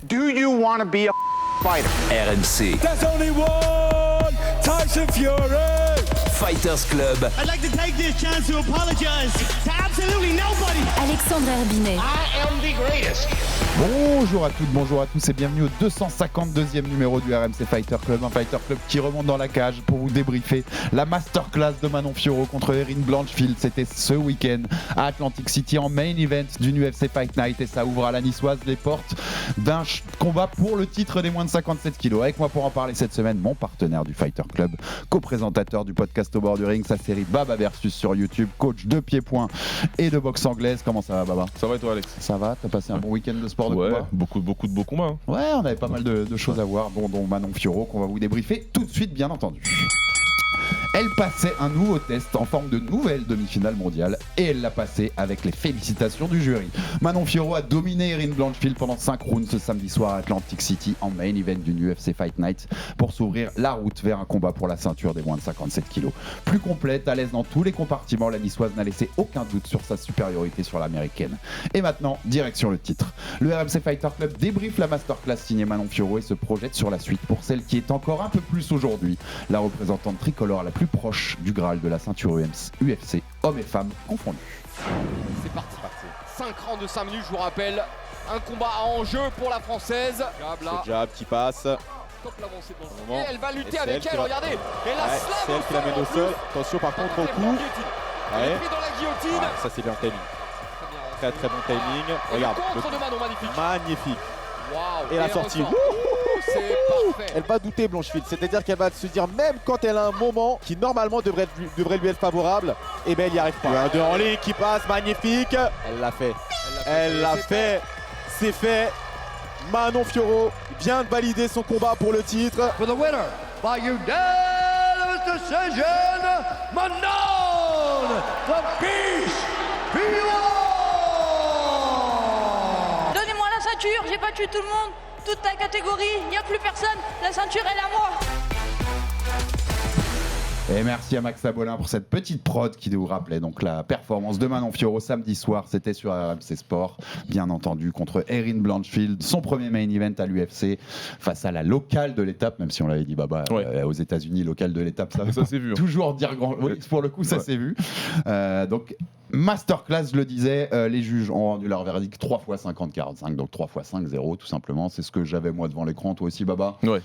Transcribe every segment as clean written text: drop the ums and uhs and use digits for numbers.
Do you want to be a fighter? RMC. There's only one Tyson Fury. Fighters Club. I'd like to take this chance to apologize to absolutely nobody. Alexandre Herbinet. I am the greatest. Bonjour à toutes, bonjour à tous et bienvenue au 252e numéro du RMC Fighter Club, un Fighter Club qui remonte dans la cage pour vous débriefer la masterclass de Manon Fiorot contre Erin Blanchfield. C'était ce week-end à Atlantic City en main event d'une UFC Fight Night et ça ouvre à la niçoise les portes d'un combat pour le titre des moins de 57 kilos. Avec moi pour en parler cette semaine, mon partenaire du Fighter Club, co-présentateur du podcast Au bord du ring, sa série Baba Versus sur YouTube, coach de pied-point et de boxe anglaise. Comment ça va, Baba? Ça va et toi, Alex? Ça va, t'as passé un bon week-end de sport de ouais, combat? beaucoup de beaux combats. Hein. Ouais, on avait pas mal de choses à voir, dont Manon Fiorot, qu'on va vous débriefer tout de suite, bien entendu. Elle passait un nouveau test en forme de nouvelle demi-finale mondiale et elle l'a passé avec les félicitations du jury. Manon Fiorot a dominé Erin Blanchfield pendant 5 rounds ce samedi soir à Atlantic City en main event d'une UFC Fight Night pour s'ouvrir la route vers un combat pour la ceinture des moins de 57 kilos. Plus complète, à l'aise dans tous les compartiments, la niçoise n'a laissé aucun doute sur sa supériorité sur l'américaine. Et maintenant, direction le titre. Le RMC Fighter Club débriefe la masterclass signée Manon Fiorot et se projette sur la suite pour celle qui est encore un peu plus aujourd'hui, la représentante tricolore la plus proche du Graal de la ceinture UFC, hommes et femmes confondus. C'est parti. 5 rounds de 5 minutes, je vous rappelle. Un combat à enjeu pour la française. Jab là. Ce jab qui passe. Top l'avancée dans le moment. et elle va lutter Et avec elle, regardez. Et la Ouais, slave c'est elle qui la mène au sol. Attention par contre au coup. Elle est prise dans la guillotine. Ah, ça c'est bien le timing. Très très bon timing. Et Regarde. le contre de Manon, magnifique. Magnifique. Waouh. Et la sortie. ressort. C'est parfait. Elle va douter Blanchfield, c'est-à-dire qu'elle va se dire même quand elle a un moment qui normalement devrait lui être favorable, et ben elle n'y arrive pas. Un 2 en ligne qui passe, magnifique. Elle l'a fait. Elle l'a fait. C'est fait. Manon Fiorot vient de valider son combat pour le titre. For the winner, by unanimous decision, Manon, the Beast Fiorot. Donnez-moi la ceinture, j'ai battu tout le monde, toute ta catégorie, il n'y a plus personne, la ceinture elle est à moi. Et merci à Max Abolin pour cette petite prod qui nous rappelait donc la performance de Manon Fiorot samedi soir. C'était sur RMC Sport, bien entendu, contre Erin Blanchfield. Son premier main event à l'UFC face à la locale de l'étape, même si on l'avait dit, Baba, Ouais. aux États-Unis, locale de l'étape, ça s'est vu. Hein. toujours dire grand. Oui, pour le coup, ça s'est vu. Donc, masterclass, je le disais, les juges ont rendu leur verdict 3 x 50-45, donc 3 x 5-0, tout simplement. C'est ce que j'avais moi devant l'écran, toi aussi, Baba? Ouais.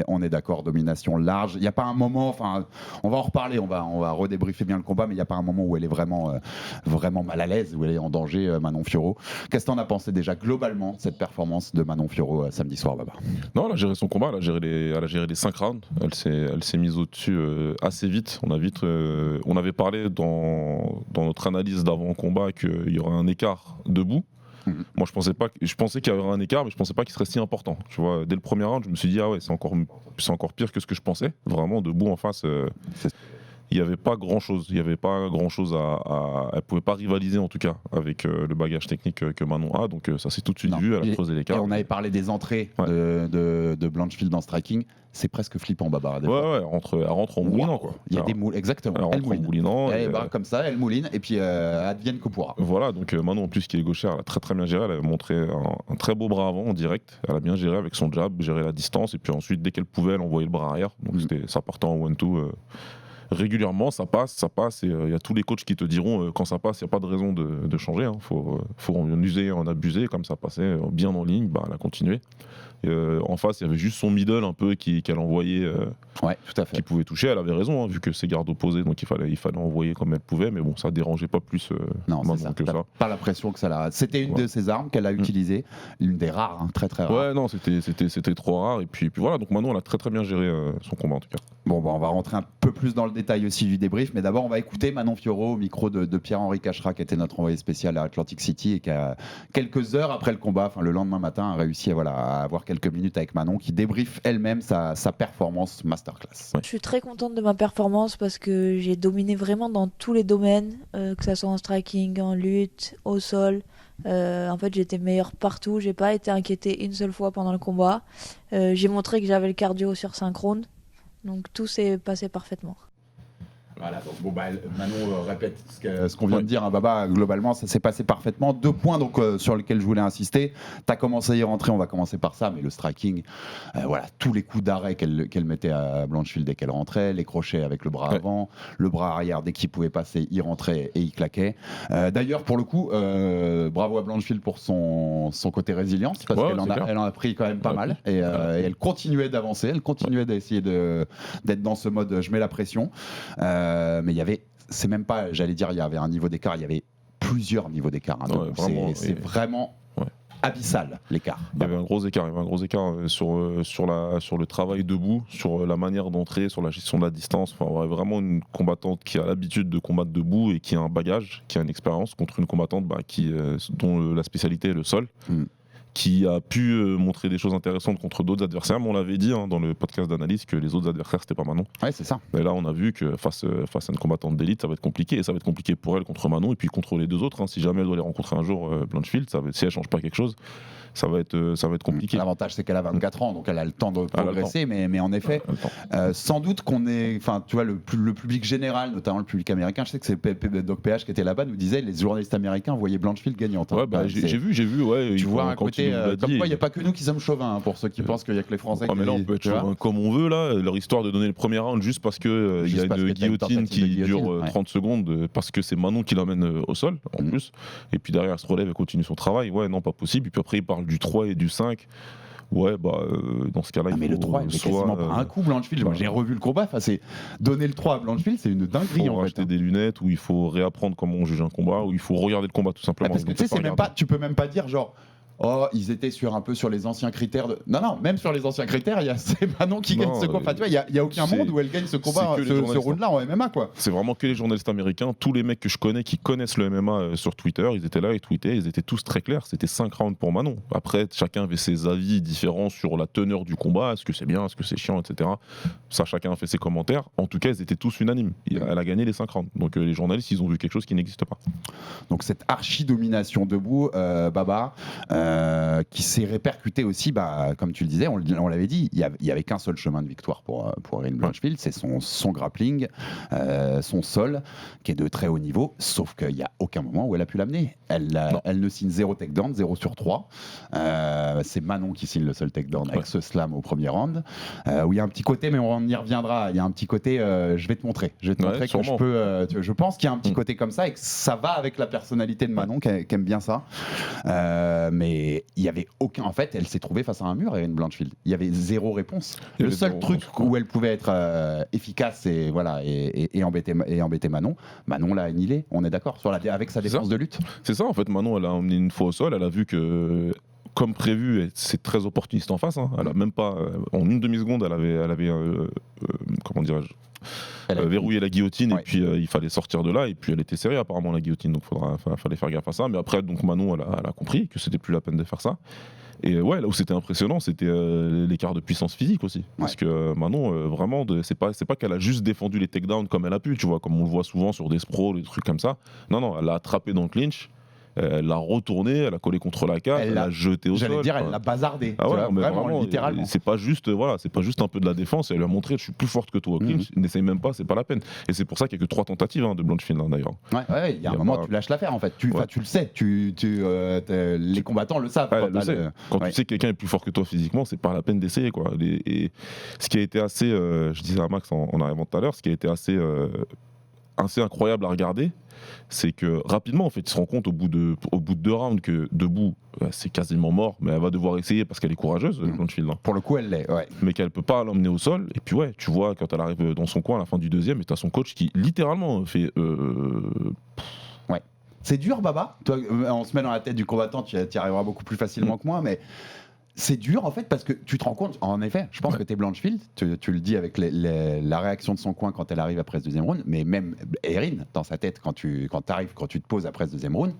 On est d'accord, domination large. Il n'y a pas un moment, enfin, on va en reparler, on va redébriefer bien le combat, mais il n'y a pas un moment où elle est vraiment mal à l'aise, où elle est en danger, Manon Fiorot. Qu'est-ce que t'en as pensé déjà globalement, cette performance de Manon Fiorot samedi soir, Baba? Non, elle a géré son combat, elle a géré les 5 rounds. Elle s'est mise au-dessus assez vite. On avait parlé dans notre analyse d'avant-combat qu'il y aurait un écart debout. Moi, je pensais qu'il y aurait un écart, mais je pensais pas qu'il serait si important. Tu vois, dès le premier round, je me suis dit ah ouais, c'est encore pire que ce que je pensais. Vraiment, debout en face, il n'y avait pas grand-chose. Elle pouvait pas rivaliser en tout cas avec le bagage technique que Manon a. Donc ça s'est tout de suite vu. Elle a creusé l'écart. Et on avait parlé des entrées de Blanchfield dans striking. C'est presque flippant, Baba. Ouais, elle rentre en moulinant, quoi. Il y a des moules, exactement. Elle rentre en moulinant. Elle est comme ça, elle mouline, et puis advienne que pourra. Voilà, donc Manon, en plus, qui est gauchère, elle a très très bien géré. Elle a montré un très beau bras avant en direct. Elle a bien géré avec son jab, géré la distance, et puis ensuite, dès qu'elle pouvait, elle envoyait le bras arrière. Donc ça partait en 1-2. Régulièrement, ça passe, et il y a tous les coachs qui te diront quand ça passe, il n'y a pas de raison de changer. Hein. Faut en user, en abuser. Comme ça passait bien en ligne, elle a continué. En face, il y avait juste son middle un peu qu'elle envoyait, ouais, tout à fait. qui pouvait toucher. Elle avait raison, hein, vu que c'est garde opposée, donc il fallait envoyer comme elle pouvait. Mais bon, ça dérangeait pas plus non, c'est ça. que ça. Pas l'impression que ça l'a. C'était une de ses armes qu'elle a utilisées, une des rares, hein, très très rares. Ouais, non, c'était trop rare. Et puis voilà, donc Manon, elle a très très bien géré son combat en tout cas. Bon, on va rentrer un peu plus dans le détail aussi du débrief, mais d'abord on va écouter Manon Fiorot au micro de Pierre-Henri Cachera, qui était notre envoyé spécial à Atlantic City et qui a quelques heures après le combat, le lendemain matin, a réussi à avoir quelques minutes avec Manon, qui débriefe elle-même sa performance masterclass. Ouais. Je suis très contente de ma performance parce que j'ai dominé vraiment dans tous les domaines, que ce soit en striking, en lutte, au sol. En fait, j'étais meilleure partout. J'ai pas été inquiétée une seule fois pendant le combat. J'ai montré que j'avais le cardio sur 5 rounds. Donc tout s'est passé parfaitement. Voilà, donc bon, Manon répète ce qu'on vient de dire, hein, Baba. Globalement, ça s'est passé parfaitement. 2 points donc, sur lesquels je voulais insister. Tu as commencé à y rentrer, on va commencer par ça, mais le striking, voilà, tous les coups d'arrêt qu'elle mettait à Blanchfield dès qu'elle rentrait, les crochets avec le bras avant, le bras arrière, dès qu'il pouvait passer, il rentrait et il claquait. D'ailleurs, pour le coup, bravo à Blanchfield pour son côté résilience, parce qu'elle en a pris quand même pas mal. Et elle continuait d'avancer, elle continuait d'essayer d'être dans ce mode je mets la pression. Mais il y avait, c'est même pas, j'allais dire, il y avait un niveau d'écart, il y avait plusieurs niveaux d'écart. Hein, c'est vraiment abyssal l'écart. Il y avait un gros écart, sur le travail debout, sur la manière d'entrer, sur la gestion de la distance. Enfin, vraiment une combattante qui a l'habitude de combattre debout et qui a un bagage, qui a une expérience, contre une combattante dont la spécialité est le sol. Qui a pu montrer des choses intéressantes contre d'autres adversaires, mais on l'avait dit dans le podcast d'analyse que les autres adversaires c'était pas Manon. Ouais, c'est ça. Et là on a vu que face à une combattante d'élite ça va être compliqué, et ça va être compliqué pour elle contre Manon et puis contre les deux autres. Si jamais elle doit les rencontrer un jour, Blanchfield, si elle change pas quelque chose, ça va être compliqué. L'avantage c'est qu'elle a 24 ans, donc elle a le temps de progresser, mais en effet, sans doute qu'on est, enfin tu vois, le public général, notamment le public américain, je sais que c'est Doc PH qui était là-bas, nous disait les journalistes américains voyaient Blanchfield gagnante. Ouais, j'ai vu, ouais. Tu vois un côté, comme quoi il n'y a pas que nous qui sommes chauvins, pour ceux qui pensent qu'il n'y a que les Français. Mais là on peut être chauvin comme on veut, là, leur histoire de donner le premier round juste parce que il y a une guillotine qui dure 30 secondes, parce que c'est Manon qui l'amène au sol en plus, et puis derrière elle se relève et continue son travail. Ouais, non, pas possible. Et puis après il parle du 3 et du 5. Ouais, dans ce cas-là, mais le 3, il fait quasiment pas un coup, Blanchfield. Moi, j'ai revu le combat. C'est donner le 3 à Blanchfield, c'est une dinguerie. Il faut racheter des lunettes, où il faut réapprendre comment on juge un combat, où il faut regarder le combat tout simplement. Parce que tu sais, tu peux même pas dire genre. Oh, ils étaient un peu sur les anciens critères. Non, même sur les anciens critères, c'est Manon qui gagne ce combat. Tu vois, il n'y a aucun monde où elle gagne ce combat, ce round-là en MMA, quoi. C'est vraiment que les journalistes américains, tous les mecs que je connais qui connaissent le MMA sur Twitter, ils étaient là, ils tweetaient, ils étaient tous très clairs. C'était 5 rounds pour Manon. Après, chacun avait ses avis différents sur la teneur du combat. Est-ce que c'est bien, est-ce que c'est chiant, etc. Ça, chacun a fait ses commentaires. En tout cas, ils étaient tous unanimes. Elle a gagné les 5 rounds. Donc les journalistes, ils ont vu quelque chose qui n'existe pas. Donc cette archi-domination debout, Baba, qui s'est répercuté aussi, comme tu le disais, on l'avait dit, il y avait qu'un seul chemin de victoire pour Erin Blanchfield, c'est son grappling, son sol, qui est de très haut niveau, sauf qu'il n'y a aucun moment où elle a pu l'amener. Elle ne signe 0 takedown, 0 sur 3. C'est Manon qui signe le seul takedown avec ce slam au premier round, où il y a un petit côté, mais on y reviendra, il y a un petit côté, je vais te montrer que je peux, je pense qu'il y a un petit côté comme ça et que ça va avec la personnalité de Manon qui aime bien ça. Mais il y avait aucun. En fait, elle s'est trouvée face à un mur, Erin Blanchfield. Il y avait 0 réponse. Le seul truc où elle pouvait être efficace et embêter Manon l'a annihilée. On est d'accord avec sa défense de lutte. C'est ça en fait. Manon, elle a emmené une fois au sol. Elle a vu que, comme prévu, c'est très opportuniste en face. Elle a même pas, en une demi-seconde, elle avait comment dirais-je, verrouillé la guillotine, et puis il fallait sortir de là, et puis elle était serrée apparemment la guillotine, donc fallait faire gaffe à ça. Mais après, donc Manon, elle a compris que c'était plus la peine de faire ça. Et ouais, là où c'était impressionnant, c'était l'écart de puissance physique aussi, parce que Manon, vraiment, c'est pas qu'elle a juste défendu les takedowns comme elle a pu, tu vois, comme on le voit souvent sur des sprawls, des trucs comme ça. Non, elle l'a attrapé dans le clinch. Elle l'a retourné, elle a collé contre la cage, elle l'a jeté au sol. J'allais dire, elle l'a bazardé. Ah ouais, mais vraiment, littéralement. C'est pas juste un peu de la défense. Elle lui a montré, je suis plus forte que toi au clinch. N'essaye même pas, c'est pas la peine. Et c'est pour ça qu'il y a que 3 tentatives de Blanchfield d'ailleurs. Ouais, il y a un moment tu lâches l'affaire en fait. Tu le sais, les combattants le savent. Quand tu sais que quelqu'un est plus fort que toi physiquement, c'est pas la peine d'essayer, quoi. Et ce qui a été assez, je disais à Max en arrivant tout à l'heure, ce qui a été assez incroyable à regarder, c'est que rapidement en fait il se rend compte au bout de 2 rounds que debout c'est quasiment mort, mais elle va devoir essayer parce qu'elle est courageuse, Blanchfield. Pour le coup elle l'est, mais qu'elle peut pas l'emmener au sol. Et puis tu vois quand elle arrive dans son coin à la fin du deuxième, et t'as son coach qui littéralement fait c'est dur, Baba. Toi, on se met dans la tête du combattant, tu y arriveras beaucoup plus facilement que moi, mais c'est dur en fait parce que tu te rends compte, en effet, je pense que t'es Blanchfield, tu le dis avec la réaction de son coin quand elle arrive après ce deuxième round, mais même Erin, dans sa tête, quand tu te poses après ce deuxième round,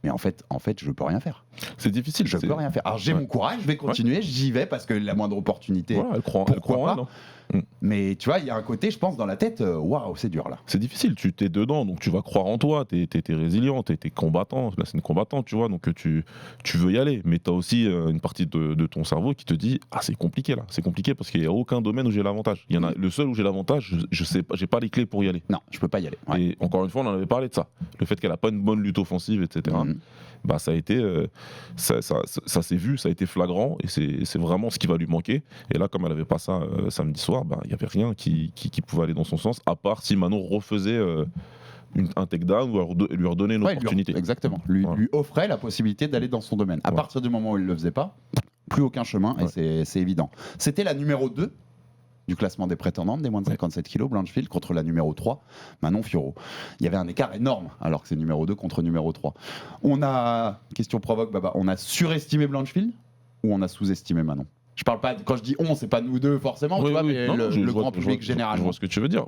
mais en fait, je peux rien faire. C'est difficile. Je peux rien faire. Alors j'ai mon courage, je vais continuer, j'y vais parce que la moindre opportunité. Voilà, elle croit en elle, hein. Mais tu vois, il y a un côté, je pense, dans la tête, waouh, c'est dur là. C'est difficile, tu t'es dedans, donc tu vas croire en toi, t'es résilient, t'es combattant, là c'est une combattante, tu vois, donc tu veux y aller, mais t'as aussi une partie de ton cerveau qui te dit, ah c'est compliqué là, c'est compliqué parce qu'il n'y a aucun domaine où j'ai l'avantage. Il y en a le seul où j'ai l'avantage, je sais pas, j'ai pas les clés pour y aller. Non, je peux pas y aller. Ouais. Et encore une fois, on en avait parlé de ça, le fait qu'elle a pas une bonne lutte offensive, etc. Bah ça a été, ça s'est vu, ça a été flagrant, et c'est vraiment ce qui va lui manquer. Et là, comme elle avait pas ça samedi soir, bah il y avait rien qui pouvait aller dans son sens, à part si Manon refaisait un takedown ou lui redonner une opportunité. Exactement. Lui offrait la possibilité d'aller dans son domaine. À partir du moment où il le faisait pas, plus aucun chemin, et c'est évident. C'était la numéro 2 du classement des prétendantes des moins de 57 kilos, Blanchfield, contre la numéro 3, Manon Fiorot. Il y avait un écart énorme, alors que c'est numéro 2 contre numéro 3. On a, question provoque, Baba, on a surestimé Blanchfield ou on a sous-estimé Manon? Je parle pas, quand je dis on, c'est pas nous deux forcément, tu vois, mais le grand public généralement. Je vois ce que tu veux dire.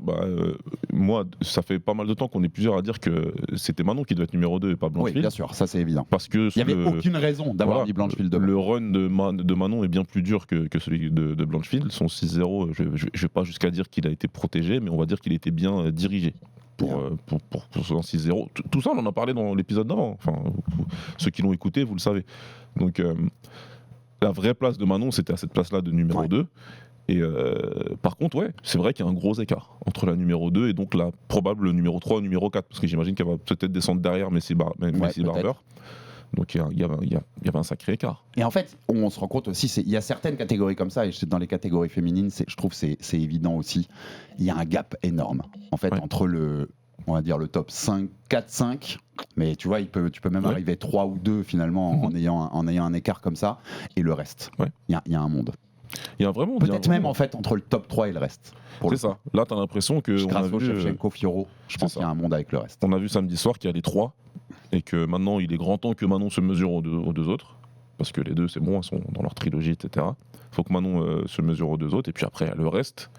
Moi, ça fait pas mal de temps qu'on est plusieurs à dire que c'était Manon qui doit être numéro 2 et pas Blanchfield. Oui, bien sûr, ça c'est évident. Parce que il n'y avait aucune raison d'avoir mis Blanchfield devant. Le run de Manon est bien plus dur que celui de Blanchfield. Son 6-0, je vais pas jusqu'à dire qu'il a été protégé, mais on va dire qu'il était bien dirigé. Pour son 6-0. Tout ça, on en a parlé dans l'épisode d'avant. Enfin, ceux qui l'ont écouté, vous le savez. Donc, la vraie place de Manon, c'était à cette place-là de numéro 2. Et par contre, c'est vrai qu'il y a un gros écart entre la numéro 2 et donc la probable numéro 3 ou numéro 4. Parce que j'imagine qu'elle va peut-être descendre derrière Messi Barber. Donc il y avait un sacré écart. Et en fait, on se rend compte aussi, il y a certaines catégories comme ça, et dans les catégories féminines, je trouve que c'est évident aussi, il y a un gap énorme en fait, entre on va dire le top 5, 4, 5, mais tu vois, tu peux même arriver 3 ou 2 finalement en ayant un écart comme ça, et le reste, il y a un monde. Il y a vraiment peut-être même en fait entre le top 3 et le reste. C'est ça. Là, tu as l'impression que grâce au Shevchenko, Fiorot, je pense qu'il y a un monde avec le reste. On a vu samedi soir qu'il y a les 3 et que maintenant il est grand temps que Manon se mesure aux deux autres, parce que les deux c'est bon, elles sont dans leur trilogie, etc. Il faut que Manon se mesure aux 2 autres, et puis après il y a le reste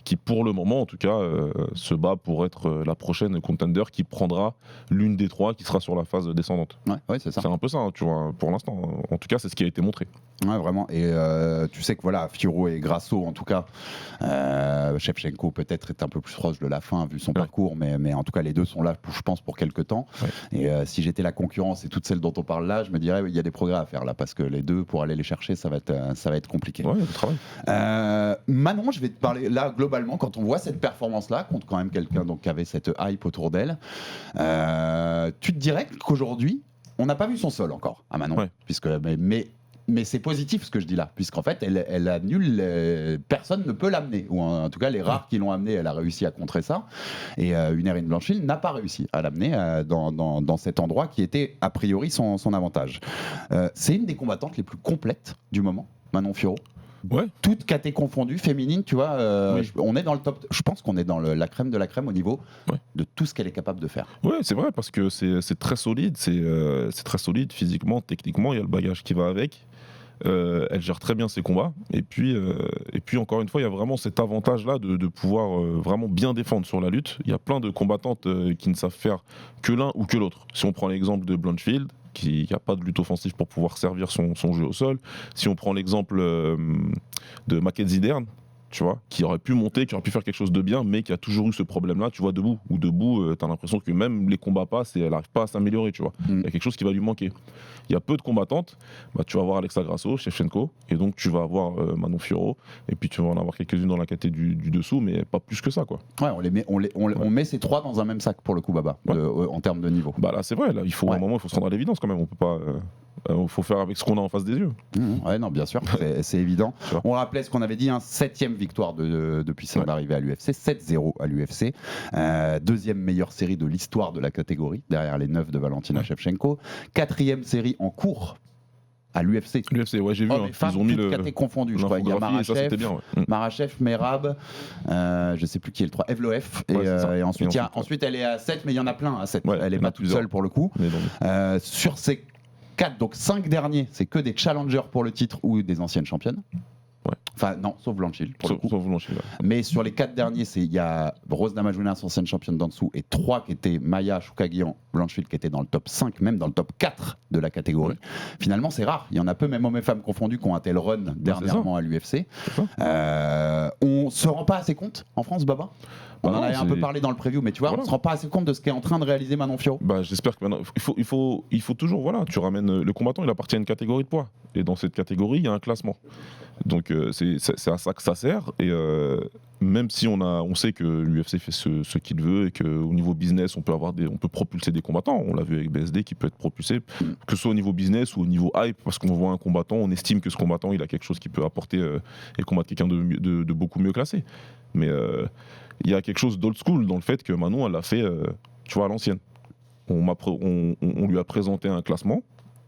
qui pour le moment en tout cas se bat pour être la prochaine contender qui prendra l'une des 3 qui sera sur la phase descendante. Ouais, c'est ça. C'est un peu ça, hein, tu vois, pour l'instant. En tout cas, c'est ce qui a été montré. Ouais, vraiment. Et tu sais que voilà, Fiorot et Grasso, en tout cas, Shevchenko peut-être est un peu plus proche de la fin vu son parcours, mais en tout cas, les deux sont là, je pense, pour quelques temps. Ouais. Et si j'étais la concurrence et toutes celles dont on parle là, je me dirais il y a des progrès à faire là, parce que les deux, pour aller les chercher, ça va être compliqué. Ouais, il y a du travail. Manon, je vais te parler là, globalement, quand on voit cette performance-là, contre quand même quelqu'un qui avait cette hype autour d'elle, tu te dirais qu'aujourd'hui, on n'a pas vu son sol encore à Manon, puisque mais c'est positif ce que je dis là, puisqu'en fait elle annule, personne ne peut l'amener, ou en tout cas les rares qui l'ont amené, elle a réussi à contrer ça, et une Erin Blanchfield n'a pas réussi à l'amener dans cet endroit qui était a priori son avantage. C'est une des combattantes les plus complètes du moment, Manon Fiorot. Toutes catégories confondues, féminines, tu vois, on est dans le top. Je pense qu'on est dans la crème de la crème au niveau de tout ce qu'elle est capable de faire. Ouais, c'est vrai, parce que c'est très solide, c'est très solide physiquement, techniquement, il y a le bagage qui va avec. Elle gère très bien ses combats, et puis encore une fois, il y a vraiment cet avantage-là de pouvoir vraiment bien défendre sur la lutte. Il y a plein de combattantes qui ne savent faire que l'un ou que l'autre. Si on prend l'exemple de Blanchfield, qui n'a pas de lutte offensive pour pouvoir servir son jeu au sol. Si on prend l'exemple de Mackenzie Dern, tu vois, qui aurait pu monter, qui aurait pu faire quelque chose de bien, mais qui a toujours eu ce problème-là, tu vois, debout. Ou debout, t'as l'impression que même les combats passent et elle n'arrive pas à s'améliorer, tu vois. Il y a quelque chose qui va lui manquer. Il y a peu de combattantes, tu vas avoir Alexa Grasso, Shevchenko, et donc tu vas avoir Manon Fiorot, et puis tu vas en avoir quelques-unes dans la catégorie du dessous, mais pas plus que ça, quoi. Ouais, on met ces 3 dans un même sac, pour le coup, Baba, en termes de niveau. Bah là, c'est vrai, là, à un moment, il faut se rendre à l'évidence quand même, on peut pas... faut faire avec ce qu'on a en face des yeux. Ouais, non, bien sûr, c'est évident. On rappelait ce qu'on avait dit, 7e victoire depuis son arrivée à l'UFC, 7-0 à l'UFC, 2e meilleure série de l'histoire de la catégorie, derrière les 9 de Valentina Shevchenko, 4e série en cours à l'UFC. L'UFC, ouais, j'ai vu. Ils ont mis le catégorie confondue, je crois. Il y a Marachev, Merab, je sais plus qui est le 3, Evloev, et ensuite elle est à 7, mais il y en a plein à 7. Elle est pas toute seule pour le coup. Sur ces 4, donc 5 derniers, c'est que des challengers pour le titre ou des anciennes championnes. Enfin, non, sauf Blanchfield, pour le coup. Sauf Blanchfield, ouais. Mais sur les 4 derniers, il y a Rose Namajunas, ancienne championne d'en dessous, et 3 qui étaient Maya Choukagian, Blanchfield, qui étaient dans le top 5, même dans le top 4 de la catégorie. Finalement, c'est rare. Il y en a peu, même hommes et femmes confondus, qui ont un tel run dernièrement à l'UFC. On se rend pas assez compte en France, Baba. On en avait un peu parlé dans le preview, mais tu vois, on se rend pas assez compte de ce qu'est en train de réaliser Manon Fiorot. Bah, j'espère que maintenant, il faut toujours, voilà, tu ramènes le combattant, il appartient à une catégorie de poids, et dans cette catégorie, il y a un classement. Donc c'est à ça que ça sert, et même si on sait que l'UFC fait ce qu'il veut et qu'au niveau business, on peut propulser des combattants. On l'a vu avec BSD qui peut être propulsé, que ce soit au niveau business ou au niveau hype, parce qu'on voit un combattant, on estime que ce combattant, il a quelque chose qui peut apporter et combattre quelqu'un de beaucoup mieux classé. Mais il y a quelque chose d'old school dans le fait que Manon, elle l'a fait, tu vois, à l'ancienne. On lui a présenté un classement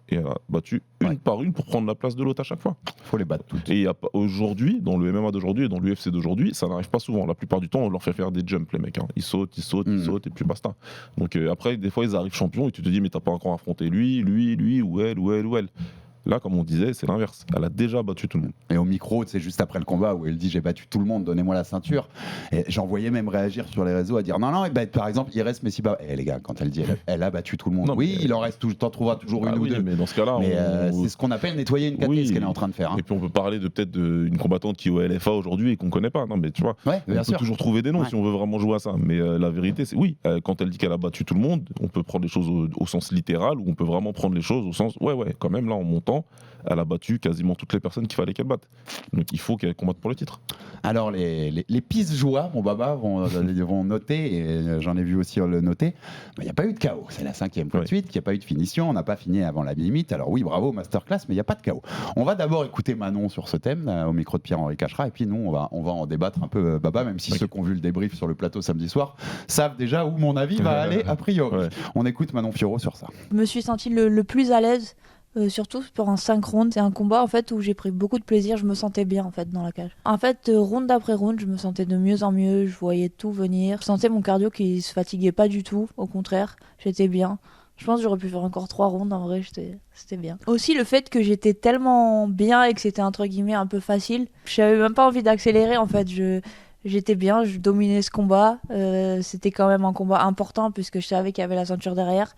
et elle a battu une par une pour prendre la place de l'autre à chaque fois. Il faut les battre toutes. Et aujourd'hui, dans le MMA d'aujourd'hui et dans l'UFC d'aujourd'hui, ça n'arrive pas souvent. La plupart du temps, on leur fait faire des jumps, les mecs. Hein. Ils sautent, et puis basta. Donc après, des fois, ils arrivent champions et tu te dis, mais t'as pas encore affronté lui, ou elle. Là, comme on disait, c'est l'inverse. Elle a déjà battu tout le monde. Et au micro, c'est juste après le combat où elle dit j'ai battu tout le monde, donnez-moi la ceinture. Et j'en voyais même réagir sur les réseaux à dire non, par exemple, il reste Messi Baba. Eh les gars, quand elle dit elle a battu tout le monde, il en reste t'en trouveras toujours une ou deux. Mais dans ce cas-là, c'est ce qu'on appelle nettoyer une caté, ce qu'elle est en train de faire. Hein. Et puis on peut parler peut-être d'une combattante qui est au LFA aujourd'hui et qu'on connaît pas. Non, mais tu vois, on peut toujours trouver des noms si on veut vraiment jouer à ça. Mais la vérité, c'est quand elle dit qu'elle a battu tout le monde, on peut prendre les choses au sens littéral ou on peut vraiment prendre les choses au sens quand même là en montant. Elle a battu quasiment toutes les personnes qu'il fallait qu'elle batte. Donc il faut qu'elle combatte pour le titre. Alors les pistes joueurs, mon Baba, vont noter, et j'en ai vu aussi le noter, il n'y a pas eu de KO. C'est la 5e fois de suite qu'il n'y a pas eu de finition. On n'a pas fini avant la limite. Alors oui, bravo, masterclass, mais il n'y a pas de KO. On va d'abord écouter Manon sur ce thème, au micro de Pierre-Henri Cachera, et puis nous, on va en débattre un peu, Baba, même si ceux qui ont vu le débrief sur le plateau samedi soir savent déjà où mon avis va aller a priori. On écoute Manon Fiorot sur ça. Je me suis sentie le plus à l'aise. Surtout pour un 5 rounds, c'est un combat en fait où j'ai pris beaucoup de plaisir, je me sentais bien en fait dans la cage. En fait, round après round, je me sentais de mieux en mieux, je voyais tout venir. Je sentais mon cardio qui se fatiguait pas du tout, au contraire, j'étais bien. Je pense que j'aurais pu faire encore 3 rounds, en vrai, c'était bien. Aussi le fait que j'étais tellement bien et que c'était entre guillemets un peu facile, j'avais même pas envie d'accélérer en fait, j'étais bien, je dominais ce combat, c'était quand même un combat important puisque je savais qu'il y avait la ceinture derrière.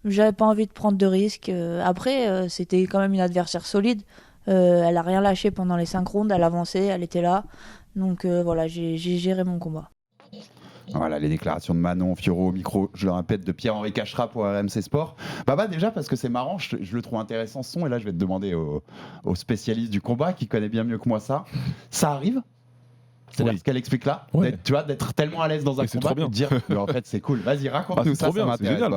J'avais pas envie de prendre de risques. Après, c'était quand même une adversaire solide. Elle a rien lâché pendant les 5 rounds. Elle avançait, elle était là. Donc voilà, j'ai géré mon combat. Voilà les déclarations de Manon Fiorot au micro, je le répète, de Pierre-Henri Cachera pour RMC Sport. Baba, déjà parce que c'est marrant, je le trouve intéressant ce son, et là je vais te demander au spécialiste du combat qui connaît bien mieux que moi ça. Ça arrive ? C'est-à-dire ce qu'elle explique là, tu vois, d'être tellement à l'aise dans un combat, de dire en fait c'est cool. Vas-y, raconte-nous ça, ça c'est génial.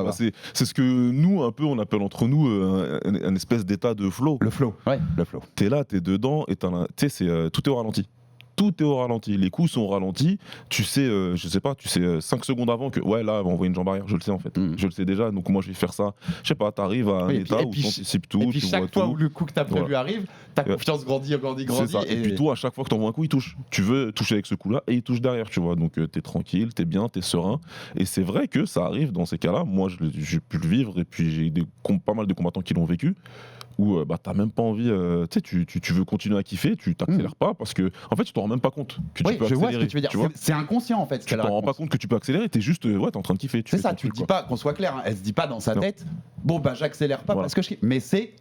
C'est ce que nous un peu on appelle entre nous un espèce d'état de flow. Le flow, le flow. T'es là, t'es dedans, et tu sais, tout est au ralenti. Tout est au ralenti, les coups sont au ralenti. Tu sais, je sais pas, 5 secondes avant que là, on va envoyer une jambe arrière, je le sais en fait. Je le sais déjà, donc moi je vais faire ça. Je sais pas, t'arrives à un état où t'anticipes tout. Et puis tu chaque vois fois tout. où le coup que t'as prévu arrive, ta confiance grandit. C'est ça. Et puis toi, à chaque fois que t'envoies un coup, il touche. Tu veux toucher avec ce coup-là et il touche derrière, tu vois. Donc t'es tranquille, t'es bien, t'es serein. Et c'est vrai que ça arrive dans ces cas-là. Moi, j'ai pu le vivre et puis j'ai pas mal de combattants qui l'ont vécu. Où t'as même pas envie, tu veux continuer à kiffer, tu t'accélères pas parce que en fait tu t'en rends même pas compte que tu peux accélérer. Je vois ce que tu veux dire. C'est inconscient en fait. Tu t'en rends pas compte que tu peux accélérer, t'es juste t'es en train de kiffer. C'est ça, tu te dis pas, qu'on soit clair, hein, elle se dit pas dans sa tête, j'accélère pas parce que je kiffe. Mais c'est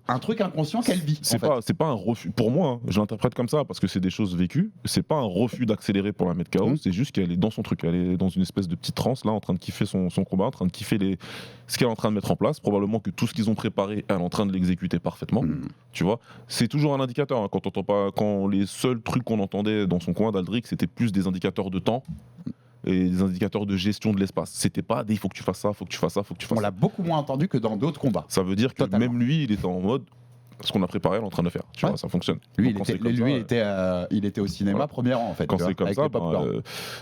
un truc inconscient qu'elle vit. C'est pas un refus. Pour moi, je l'interprète comme ça parce que c'est des choses vécues. C'est pas un refus d'accélérer pour la mettre KO, c'est juste qu'elle est dans son truc, elle est dans une espèce de petite transe là, en train de kiffer son combat, en train de kiffer ce qu'elle est en train de mettre en place. Probablement que tout ce qu'ils ont préparé, elle est en train de l'exécuter parfaitement. Tu vois, c'est toujours un indicateur. Hein, quand les seuls trucs qu'on entendait dans son coin d'Aldric, c'était plus des indicateurs de temps et des indicateurs de gestion de l'espace. C'était pas il faut que tu fasses ça, faut que tu fasses ça, faut que tu fasses ça. On l'a beaucoup moins entendu que dans d'autres combats. Ça veut dire que même lui, il était en mode ce qu'on a préparé, elle est en train de le faire. Tu vois, ça fonctionne. Lui, il était au cinéma premier rang en fait. Quand c'est comme ça,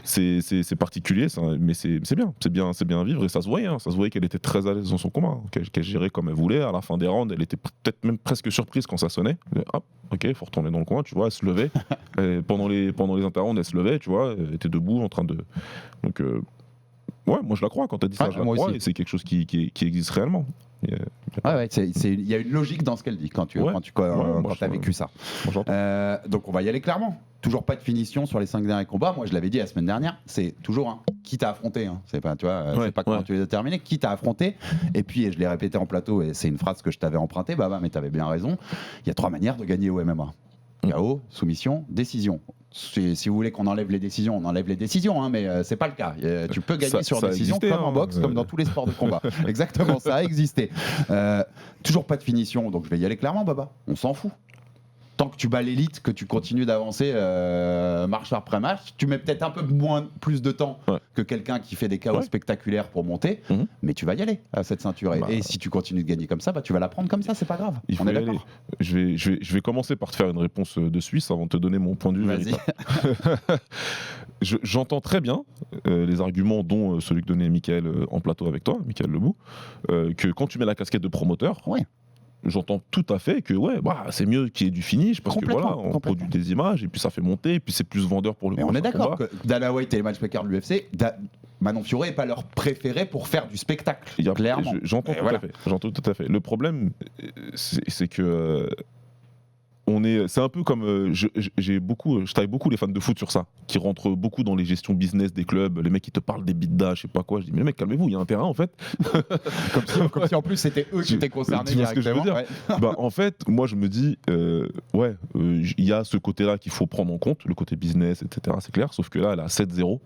c'est particulier, mais c'est bien à vivre et ça se voyait. Ça se voyait qu'elle était très à l'aise dans son combat, qu'elle gérait comme elle voulait. À la fin des rounds, elle était peut-être même presque surprise quand ça sonnait. Hop, ok, faut retourner dans le coin, tu vois. Elle se levait. pendant les interrounds, elle se levait, tu vois. Elle était debout en train de. Donc, moi je la crois quand t'as dit ça, je la crois et c'est quelque chose qui existe réellement. Ouais, il y a une logique dans ce qu'elle dit quand tu as vécu ça. Donc on va y aller clairement. Toujours pas de finition sur les 5 derniers combats. Moi, je l'avais dit la semaine dernière, c'est toujours qui t'a affronté. C'est pas, tu vois, c'est pas comment tu les as terminés, qui t'a affronté. Et puis, je l'ai répété en plateau, et c'est une phrase que je t'avais empruntée, Baba, mais t'avais bien raison. Il y a 3 manières de gagner au MMA. KO, soumission, décision. Si vous voulez qu'on enlève les décisions, on enlève les décisions, hein, mais c'est pas le cas. Tu peux gagner sur décision comme en boxe, comme dans tous les sports de combat. Exactement, ça a existé. Toujours pas de finition, donc je vais y aller clairement, Baba. On s'en fout. Tant que tu bats l'élite, que tu continues d'avancer marche après marche, tu mets peut-être un peu plus de temps que quelqu'un qui fait des KO spectaculaires pour monter, mais tu vas y aller à cette ceinture. Et si tu continues de gagner comme ça, tu vas la prendre comme ça, c'est pas grave. On est d'accord. Je vais commencer par te faire une réponse de Suisse avant de te donner mon point de vue. Vas-y. J'entends très bien les arguments, dont celui que donnait Mickaël en plateau avec toi, Mickaël Lebou, que quand tu mets la casquette de promoteur, j'entends tout à fait que c'est mieux qu'il y ait du finish parce que voilà, on produit des images et puis ça fait monter et puis c'est plus vendeur pour le Mais on est d'accord que Dana White et les matchmakers de l'UFC, Manon Fiorot n'est pas leur préféré pour faire du spectacle. Clairement. J'entends tout à fait. Le problème, c'est que c'est un peu comme je travaille beaucoup les fans de foot sur ça, qui rentrent beaucoup dans les gestions business des clubs, les mecs qui te parlent des bidas, je sais pas quoi. Je dis mais les mecs, calmez-vous, il y a un terrain en fait. comme si en plus c'était eux qui étaient concernés. Tu vois ce que je veux dire ? En fait, moi je me dis il y a ce côté-là qu'il faut prendre en compte, le côté business, etc. C'est clair. Sauf que là, elle a 7-0,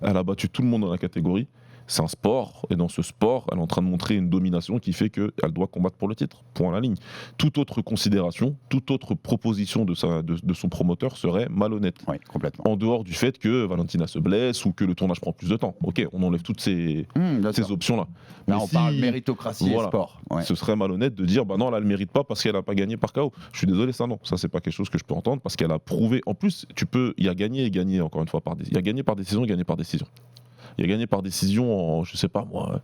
elle a battu tout le monde dans la catégorie. C'est un sport, et dans ce sport, elle est en train de montrer une domination qui fait qu'elle doit combattre pour le titre, point à la ligne. Toute autre considération, toute autre proposition de son promoteur serait malhonnête. Oui, complètement. En dehors du fait que Valentina se blesse ou que le tournage prend plus de temps. Ok, on enlève toutes ces options-là. Mais on parle méritocratie et sport. Ce serait malhonnête de dire non, là, elle ne mérite pas parce qu'elle n'a pas gagné par KO. Je suis désolé, ça non. Ça, c'est pas quelque chose que je peux entendre parce qu'elle a prouvé. En plus, il y a gagné et gagné, encore une fois, il y a gagné par décision et gagné par décision. Il a gagné par décision je sais pas moi,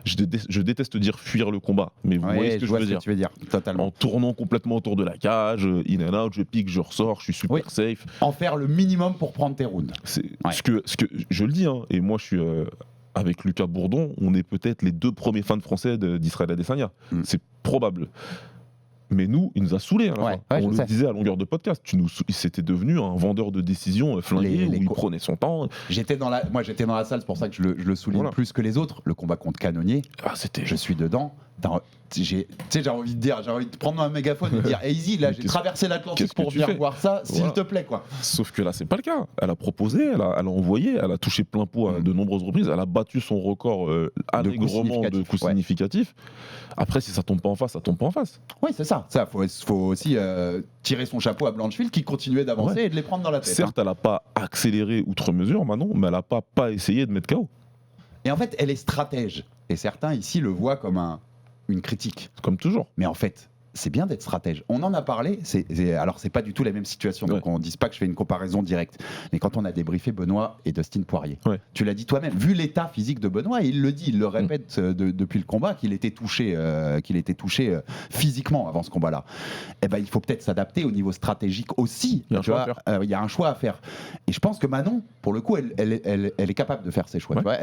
je déteste dire fuir le combat, mais vous voyez ce que je veux dire. Totalement. En tournant complètement autour de la cage, in and out, je pique, je ressors, je suis super safe. En faire le minimum pour prendre tes rounds. Ce que je le dis, et moi je suis avec Lucas Bourdon, on est peut-être les 2 premiers fans français d'Israël Adesanya. C'est probable. Mais nous, il nous a saoulés. On le disait à longueur de podcast. C'était devenu un vendeur de décisions flingué où il prenait son temps. Moi, j'étais dans la salle, c'est pour ça que je le souligne plus que les autres. Le combat contre Cannonier, je suis dedans. J'ai envie de dire, j'ai envie de prendre un mégaphone et de dire Easy, là, j'ai traversé l'Atlantique pour venir voir ça, s'il te plaît, quoi. Sauf que là, c'est pas le cas. Elle a proposé, elle a envoyé, elle a touché plein pot à de nombreuses reprises. Elle a battu son record allègrement de coups significatifs. Après, si ça tombe pas en face, ça tombe pas en face. Oui, c'est ça. Faut aussi tirer son chapeau à Blanchfield qui continuait d'avancer et de les prendre dans la tête. Certes, elle a pas accéléré outre mesure, Manon, mais elle a pas essayé de mettre KO. Et en fait, elle est stratège. Et certains ici le voient comme une critique. Comme toujours. Mais en fait, c'est bien d'être stratège. On en a parlé, alors c'est pas du tout la même situation, donc on ne dise pas que je fais une comparaison directe. Mais quand on a débriefé Benoît et Dustin Poirier, tu l'as dit toi-même, vu l'état physique de Benoît, il le dit, il le répète depuis le combat, qu'il était touché physiquement avant ce combat-là. Eh ben, il faut peut-être s'adapter au niveau stratégique aussi. Il y a un choix à faire. Et je pense que Manon, pour le coup, elle est capable de faire ses choix. Tu vois,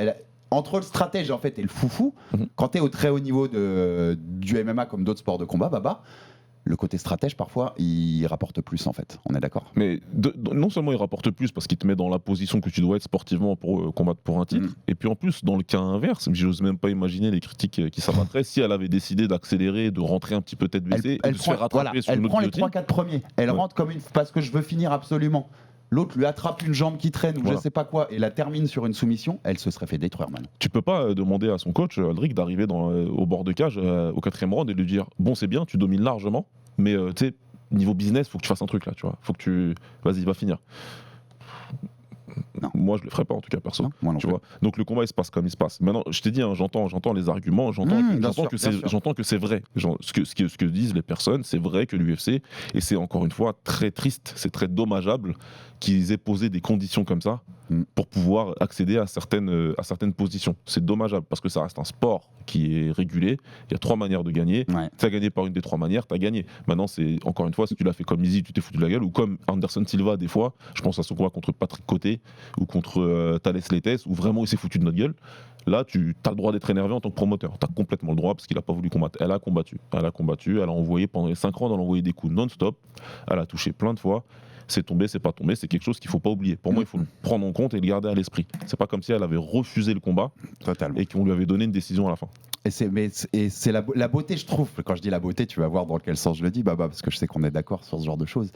entre le stratège en fait et le foufou, quand tu es au très haut niveau du MMA comme d'autres sports de combat, Baba, le côté stratège parfois il rapporte plus en fait, on est d'accord. Mais non seulement il rapporte plus parce qu'il te met dans la position que tu dois être sportivement pour combattre pour un titre, et puis en plus dans le cas inverse, j'ose même pas imaginer les critiques qui s'abattraient si elle avait décidé d'accélérer, de rentrer un petit peu tête baissée et de se faire rattraper sur une autre guillotine. Elle prend les 3-4 premiers, elle rentre comme parce que je veux finir absolument. L'autre lui attrape une jambe qui traîne ou je sais pas quoi et la termine sur une soumission, elle se serait fait détruire, man. Tu peux pas demander à son coach, Aldric, d'arriver au bord de cage au 4e round et lui dire bon, c'est bien, tu domines largement, mais tu sais, niveau business, faut que tu fasses un truc là, tu vois. Faut que tu. Vas-y, va finir. Non. Moi, je le ferais pas en tout cas, perso. Tu vois. Donc le combat il se passe comme il se passe. Maintenant, je t'ai dit, j'entends les arguments, j'entends que c'est vrai. Ce que disent les personnes, c'est vrai que l'UFC, et c'est encore une fois très triste, c'est très dommageable qu'ils aient posé des conditions comme ça pour pouvoir accéder à certaines positions. C'est dommageable parce que ça reste un sport qui est régulé. Il y a 3 manières de gagner. Tu as gagné par une des 3 manières, tu as gagné. Maintenant, c'est encore une fois, si tu l'as fait comme Izzy, tu t'es foutu de la gueule, ou comme Anderson Silva, des fois, je pense à son combat contre Patrick Côté, ou contre Thales Letes, où vraiment il s'est foutu de notre gueule, là, tu as le droit d'être énervé en tant que promoteur. Tu as complètement le droit parce qu'il n'a pas voulu combattre. Elle a combattu. Elle a envoyé pendant les 5 rounds, elle a envoyé des coups non-stop. Elle a touché plein de fois. C'est tombé, c'est pas tombé. C'est quelque chose qu'il ne faut pas oublier. Pour moi, il faut le prendre en compte et le garder à l'esprit. C'est pas comme si elle avait refusé le combat et qu'on lui avait donné une décision à la fin. Et c'est la beauté, je trouve. Quand je dis la beauté, tu vas voir dans quel sens je le dis, Baba, parce que je sais qu'on est d'accord sur ce genre de choses.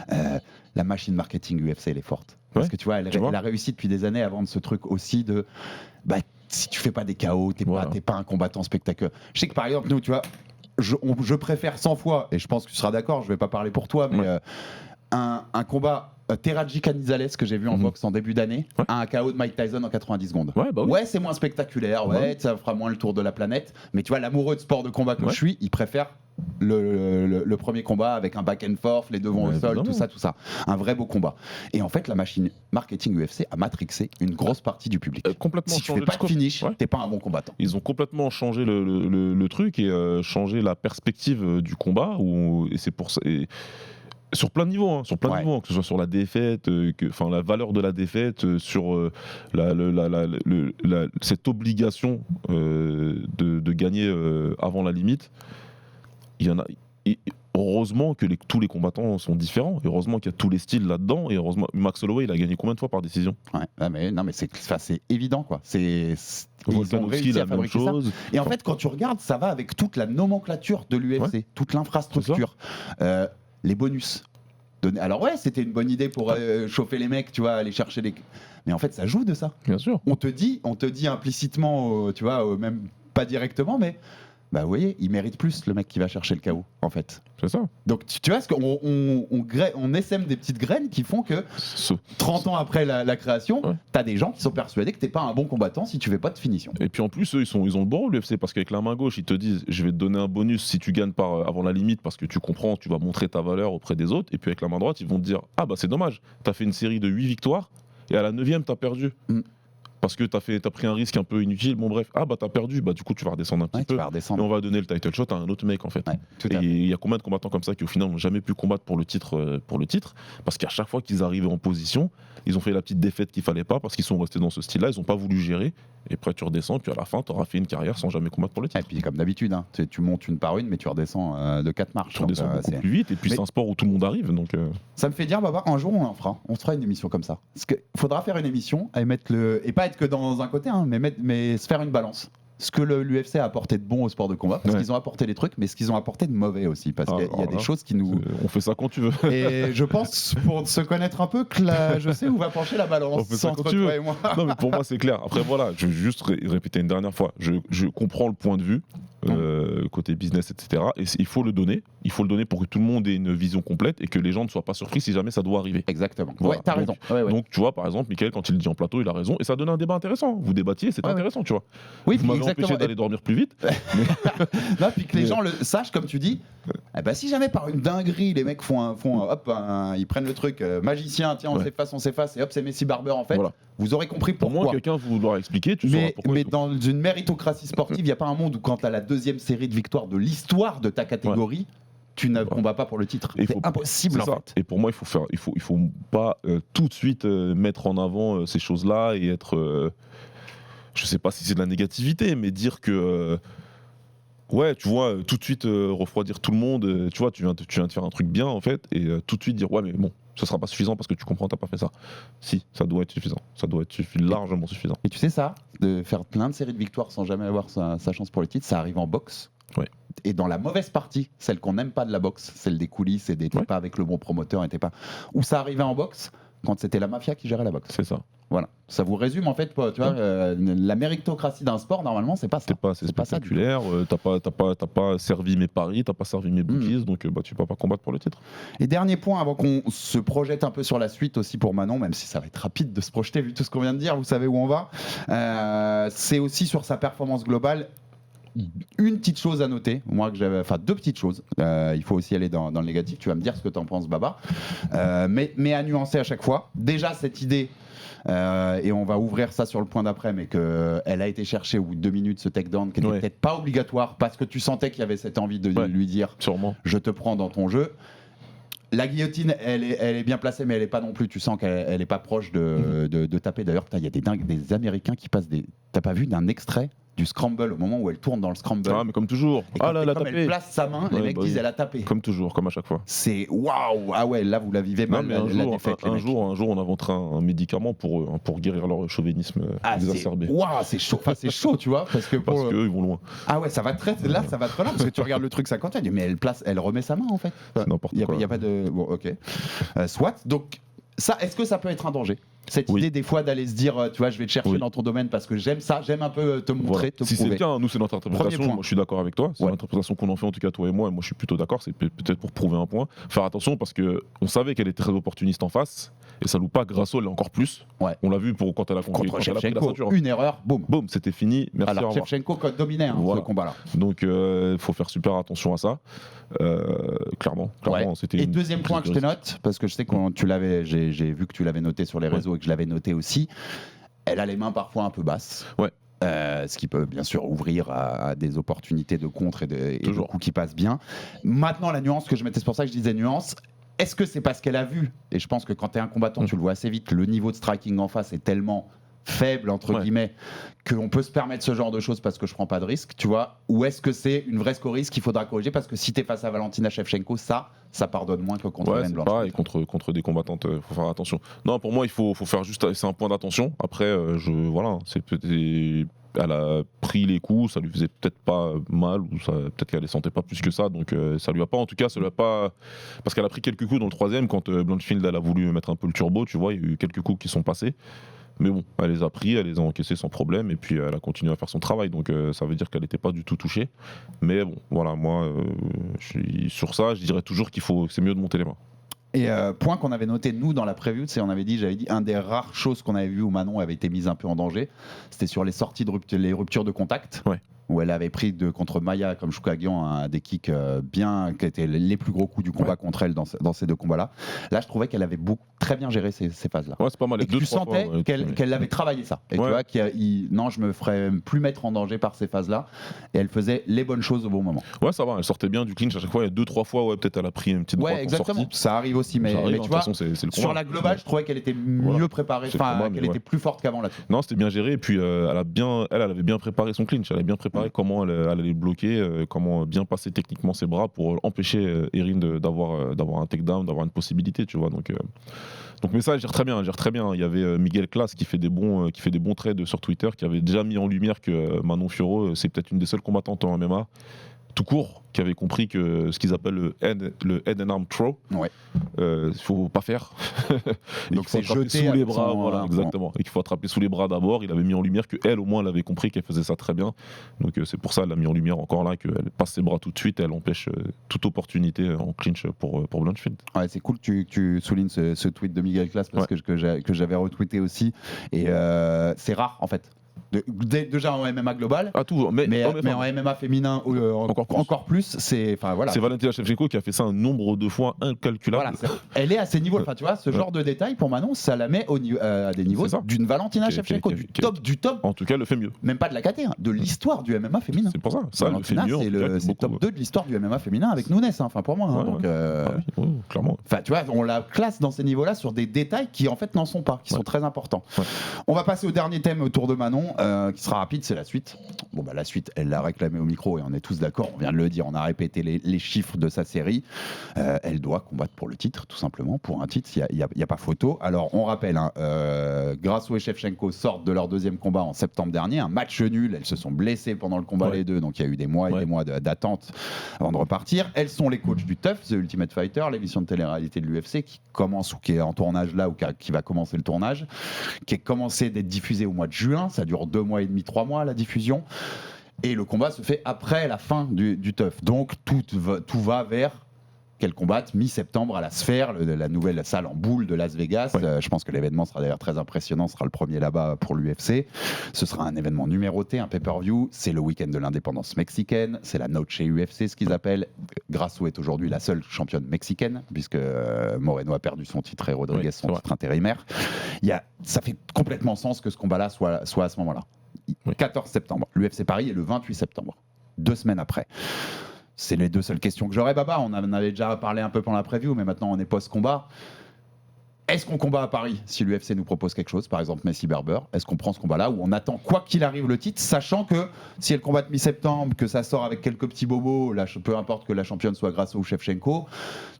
La machine marketing UFC, elle est forte. Parce que tu vois, elle a réussi depuis des années à vendre ce truc aussi de... si tu fais pas des KO, t'es pas un combattant spectaculaire. Je sais que par exemple, nous, tu vois, je préfère 100 fois, et je pense que tu seras d'accord, je vais pas parler pour toi, mais un combat Teraji Canizales que j'ai vu en boxe en début d'année, à un KO de Mike Tyson en 90 secondes. Ouais, c'est moins spectaculaire, ça fera moins le tour de la planète, mais tu vois, l'amoureux de sport de combat que je suis, il préfère le premier combat avec un back and forth, les deux vont au sol, tout ça. Un vrai beau combat. Et en fait, la machine marketing UFC a matrixé une grosse partie du public. Complètement si tu fais pas de finish, t'es pas un bon combattant. Ils ont complètement changé le truc et changé la perspective du combat. Et c'est pour ça. Sur plein de niveaux, que ce soit sur la défaite, la valeur de la défaite, sur cette obligation de gagner avant la limite. Il y en a. Heureusement que tous les combattants sont différents. Et heureusement qu'il y a tous les styles là-dedans. Et heureusement, Max Holloway, il a gagné combien de fois par décision ? Mais c'est évident, quoi. Ils ont réussi la à même fabriquer chose. Ça. Et en fait, quand tu regardes, ça va avec toute la nomenclature de l'UFC, toute l'infrastructure, les bonus. Alors c'était une bonne idée pour chauffer les mecs, tu vois, aller chercher les. Mais en fait, ça joue de ça. Bien sûr. On te dit implicitement, tu vois, même pas directement, mais. Vous voyez, il mérite plus le mec qui va chercher le KO, en fait. C'est ça. Donc tu vois, on essaime des petites graines qui font que 30 ans après la création, t'as des gens qui sont persuadés que t'es pas un bon combattant si tu fais pas de finition. Et puis en plus, eux, ils ont le bon rôle, l'UFC, parce qu'avec la main gauche, ils te disent je vais te donner un bonus si tu gagnes avant la limite, parce que tu comprends, tu vas montrer ta valeur auprès des autres. Et puis avec la main droite, ils vont te dire c'est dommage, t'as fait une série de 8 victoires et à la 9e, t'as perdu. Parce que t'as pris un risque un peu inutile, t'as perdu, du coup tu vas redescendre un petit peu, et on va donner le title shot à un autre mec en fait. Et il y a combien de combattants comme ça qui au final n'ont jamais pu combattre pour le titre, parce qu'à chaque fois qu'ils arrivaient en position, ils ont fait la petite défaite qu'il fallait pas, parce qu'ils sont restés dans ce style-là, ils ont pas voulu gérer, et après tu redescends, puis à la fin t'auras fait une carrière sans jamais combattre pour le titre. Et puis comme d'habitude, tu montes une par une, mais tu redescends de 4 marches. Tu redescends beaucoup plus vite, et puis c'est un sport où tout le monde arrive, donc... Ça me fait dire, Baba, un jour on se fera une émission comme ça. Parce qu'il faudra faire une émission, et pas être que dans un côté, mais se faire une balance. Ce que l'UFC a apporté de bon au sport de combat, parce qu'ils ont apporté des trucs, mais ce qu'ils ont apporté de mauvais aussi, parce qu'il y a des choses qui nous... On fait ça quand tu veux. Et je pense, pour se connaître un peu, que je sais où va pencher la balance. On fait ça quand tu veux. Toi et moi. Non, mais pour moi, c'est clair. Après, voilà, je vais juste répéter une dernière fois. Je comprends le point de vue, côté business, etc. Et il faut le donner. Il faut le donner pour que tout le monde ait une vision complète et que les gens ne soient pas surpris si jamais ça doit arriver. Exactement. Voilà. T'as raison. Donc, tu vois, par exemple, Mickaël, quand il le dit en plateau, il a raison. Et ça donne un débat intéressant. Vous débattiez, c'est intéressant, tu vois. Oui, vous m'avez empêché d'aller dormir plus vite. Non, puis que les gens le sachent, comme tu dis. Si jamais par une dinguerie, les mecs ils prennent le truc magicien, tiens, on s'efface, et hop, c'est Messi Barber en fait. Voilà. Vous aurez compris pourquoi. Au moins, quelqu'un vous l'aura expliqué, tu sauras pourquoi. Mais dans une méritocratie sportive, il n'y a pas un monde où quand tu as la deuxième série de victoires de l'histoire de ta catégorie, tu ne combats pas pour le titre. C'est impossible en fait. Et pour moi, il faut pas tout de suite mettre en avant ces choses-là et être... je sais pas si c'est de la négativité, mais dire que... tu vois, tout de suite refroidir tout le monde, tu vois, tu viens de faire un truc bien en fait, et tout de suite dire mais bon, ce sera pas suffisant parce que tu comprends, t'as pas fait ça. Si, ça doit être suffisant, ça doit être largement suffisant. Et tu sais ça, de faire plein de séries de victoires sans jamais avoir sa chance pour le titre, ça arrive en boxe. Et dans la mauvaise partie, celle qu'on n'aime pas de la boxe, celle des coulisses et t'es pas avec le bon promoteur, où ça arrivait en boxe quand c'était la mafia qui gérait la boxe. C'est ça. Voilà, ça vous résume en fait, tu vois, la méritocratie d'un sport normalement c'est pas ça. C'est spectaculaire, t'as pas servi mes paris, t'as pas servi mes bookies, donc tu peux pas combattre pour le titre. Et dernier point avant qu'on se projette un peu sur la suite aussi pour Manon, même si ça va être rapide de se projeter vu tout ce qu'on vient de dire, vous savez où on va. C'est aussi sur sa performance globale. Une petite chose à noter, deux petites choses. Il faut aussi aller dans le négatif. Tu vas me dire ce que t'en penses, Baba, mais à nuancer à chaque fois. Déjà cette idée. Et on va ouvrir ça sur le point d'après, mais qu'elle a été cherchée au bout de 2 minutes, ce takedown, qui n'était peut-être pas obligatoire parce que tu sentais qu'il y avait cette envie de lui dire sûrement. je te prends dans ton jeu. La guillotine, elle est bien placée, mais elle est pas non plus. Tu sens qu'elle est pas proche de taper. D'ailleurs, il y a des Américains qui passent des. T'as pas vu d'un extrait du scramble au moment où elle tourne dans le scramble? Ah, mais comme toujours. Et quand, Ah là, elle a comme tapé. elle place sa main, les mecs disent elle a tapé. Comme toujours, comme à chaque fois. C'est waouh. Ah ouais, là vous la vivez mal. Non, mais un jour, on inventerait un médicament pour guérir leur chauvinisme exacerbé. Waouh, c'est chaud. Enfin, c'est chaud, tu vois, parce qu'eux ils vont loin. Ah ouais, ça va très là, ça va très loin parce que tu regardes le truc 50 ans, mais elle remet sa main en fait. C'est n'importe quoi. Il y a pas de bon, ok. Soit donc ça, est-ce que ça peut être un danger? Cette idée des fois d'aller se dire, tu vois, je vais te chercher dans ton domaine parce que j'aime ça, j'aime un peu te montrer, te si prouver. c'est le cas, nous c'est notre interprétation, moi je suis d'accord avec toi, c'est l'interprétation qu'on en fait en tout cas toi et moi je suis plutôt d'accord, c'est peut-être pour prouver un point. Faire attention parce qu'on savait qu'elle est très opportuniste en face, et ça loue pas, Grasso elle est encore plus. On l'a vu quand elle a conquis contre Shevchenko, une erreur, boum. Boum, c'était fini, merci. Alors Shevchenko dominait ce combat-là. Donc il faut faire super attention à ça. Clairement, c'était. Et deuxième point que je te note, parce que je sais que j'ai vu que tu l'avais noté sur les réseaux et que je l'avais noté aussi, elle a les mains parfois un peu basses. Ce qui peut bien sûr ouvrir à des opportunités de contre et de coups qui passent bien. Maintenant, la nuance que je mettais, c'est pour ça que je disais nuance. Est-ce que c'est parce qu'elle a vu, et je pense que quand tu es un combattant, tu le vois assez vite, le niveau de striking en face est tellement faible entre guillemets qu'on peut se permettre ce genre de choses parce que je prends pas de risque, tu vois, ou est-ce que c'est une vraie scoriste qu'il faudra corriger parce que si t'es face à Valentina Shevchenko, ça pardonne moins que contre Hélène Blanche. Pareil, contre des combattantes, faut faire attention. Non, pour moi il faut faire juste, c'est un point d'attention. Après elle a pris les coups, ça lui faisait peut-être pas mal, ou peut-être qu'elle les sentait pas plus que ça, donc ça lui a pas, en tout cas, ça lui a pas. Parce qu'elle a pris quelques coups dans le troisième, quand Blanchfield elle a voulu mettre un peu le turbo, tu vois, il y a eu quelques coups qui sont passés. Mais bon, elle les a pris, elle les a encaissés sans problème, et puis elle a continué à faire son travail, donc ça veut dire qu'elle n'était pas du tout touchée. Mais bon, voilà, moi, sur ça, je dirais toujours c'est mieux de monter les mains. Et point qu'on avait noté nous dans la preview, j'avais dit un des rares choses qu'on avait vu où Manon avait été mise un peu en danger, c'était sur les sorties les ruptures de contact. Où elle avait pris contre Maya comme Choukagian des kicks qui étaient les plus gros coups du combat contre elle dans ces deux combats-là. Là, je trouvais qu'elle avait très bien géré ces phases-là. Ouais, c'est pas mal. Et que tu sentais qu'elle avait travaillé ça. Et tu vois non, je me ferais plus mettre en danger par ces phases-là. Et elle faisait les bonnes choses au bon moment. Ouais, ça va. Elle sortait bien du clinch à chaque fois. Il y a 2-3 fois, peut-être elle a pris une petite droite en sortie. Exactement. Ça arrive aussi, mais tu vois, sur la globale, je trouvais qu'elle était mieux préparée, qu'elle était plus forte qu'avant là-dessus. Non, c'était bien géré. Et puis elle avait bien préparé son clinch. Elle avait bien préparé comment elle allait bloquer, comment bien passer techniquement ses bras pour empêcher Erin d'avoir un takedown, d'avoir une possibilité, tu vois. Donc mais ça, elle gère très bien. Il y avait Miguel Class qui fait des bons trades sur Twitter, qui avait déjà mis en lumière que Manon Fiorot, c'est peut-être une des seules combattantes en MMA tout court, qui avait compris que ce qu'ils appellent le head and arm throw, faut pas faire. Donc c'est jeter sous les bras, voilà, exactement. Et qu'il faut attraper sous les bras d'abord. Il avait mis en lumière que elle, au moins, elle avait compris qu'elle faisait ça très bien. Donc c'est pour ça qu'elle a mis en lumière encore là qu'elle passe ses bras tout de suite et elle empêche toute opportunité en clinch pour Blanchfield. Ouais, c'est cool que tu soulignes ce tweet de Miguel Class parce que j'avais retweeté aussi. Et c'est rare en fait. Déjà en MMA global, mais en MMA féminin encore plus, c'est Valentina Shevchenko qui a fait ça un nombre de fois incalculable. Voilà, elle est à ces niveaux, tu vois, ce genre de détail pour Manon, ça la met à des niveaux d'une Valentina Shevchenko, du top. En tout cas, elle le fait mieux. Même pas de la KT, de l'histoire du MMA féminin. C'est pour ça, elle le fait mieux. C'est top 2 de l'histoire du MMA féminin avec Nunes, pour moi. Clairement. Enfin, tu vois, on la classe dans ces niveaux-là sur des détails qui en fait n'en sont pas, qui sont très importants. On va passer au dernier thème autour de Manon. Qui sera rapide, c'est la suite. Bon, la suite, elle l'a réclamée au micro et on est tous d'accord, on vient de le dire, on a répété les chiffres de sa série. Elle doit combattre pour le titre, tout simplement. Pour un titre, il n'y a pas photo. Alors, on rappelle, Grasso et Shevchenko sortent de leur deuxième combat en septembre dernier, un match nul. Elles se sont blessées pendant le combat, les deux, donc il y a eu des mois et des mois d'attente avant de repartir. Elles sont les coachs du TUF, The Ultimate Fighter, l'émission de télé-réalité de l'UFC qui commence ou qui est en tournage là ou qui va commencer le tournage, qui est commencé d'être diffusé au mois de juin. Ça dure 2 mois et demi, 3 mois la diffusion. Et le combat se fait après la fin du TUF. Donc tout va vers qu'elle combatte mi-septembre à la Sphère, la nouvelle salle en boule de Las Vegas. Je pense que l'événement sera d'ailleurs très impressionnant, ce sera le premier là-bas pour l'UFC. Ce sera un événement numéroté, un pay-per-view. C'est le week-end de l'indépendance mexicaine. C'est la noche chez UFC, ce qu'ils appellent. Grasso est aujourd'hui la seule championne mexicaine, puisque Moreno a perdu son titre et Rodriguez son titre intérimaire. Ça fait complètement sens que ce combat-là soit à ce moment-là. 14 septembre. L'UFC Paris est le 28 septembre. 2 semaines après. C'est les deux seules questions que j'aurais, Baba. On en avait déjà parlé un peu pendant la preview, mais maintenant on est post-combat. Est-ce qu'on combat à Paris si l'UFC nous propose quelque chose, par exemple Messi Barber? Est-ce qu'on prend ce combat-là ou on attend quoi qu'il arrive le titre, sachant que si elle combat de mi-septembre, que ça sort avec quelques petits bobos, là, peu importe que la championne soit Grasso ou Shevchenko,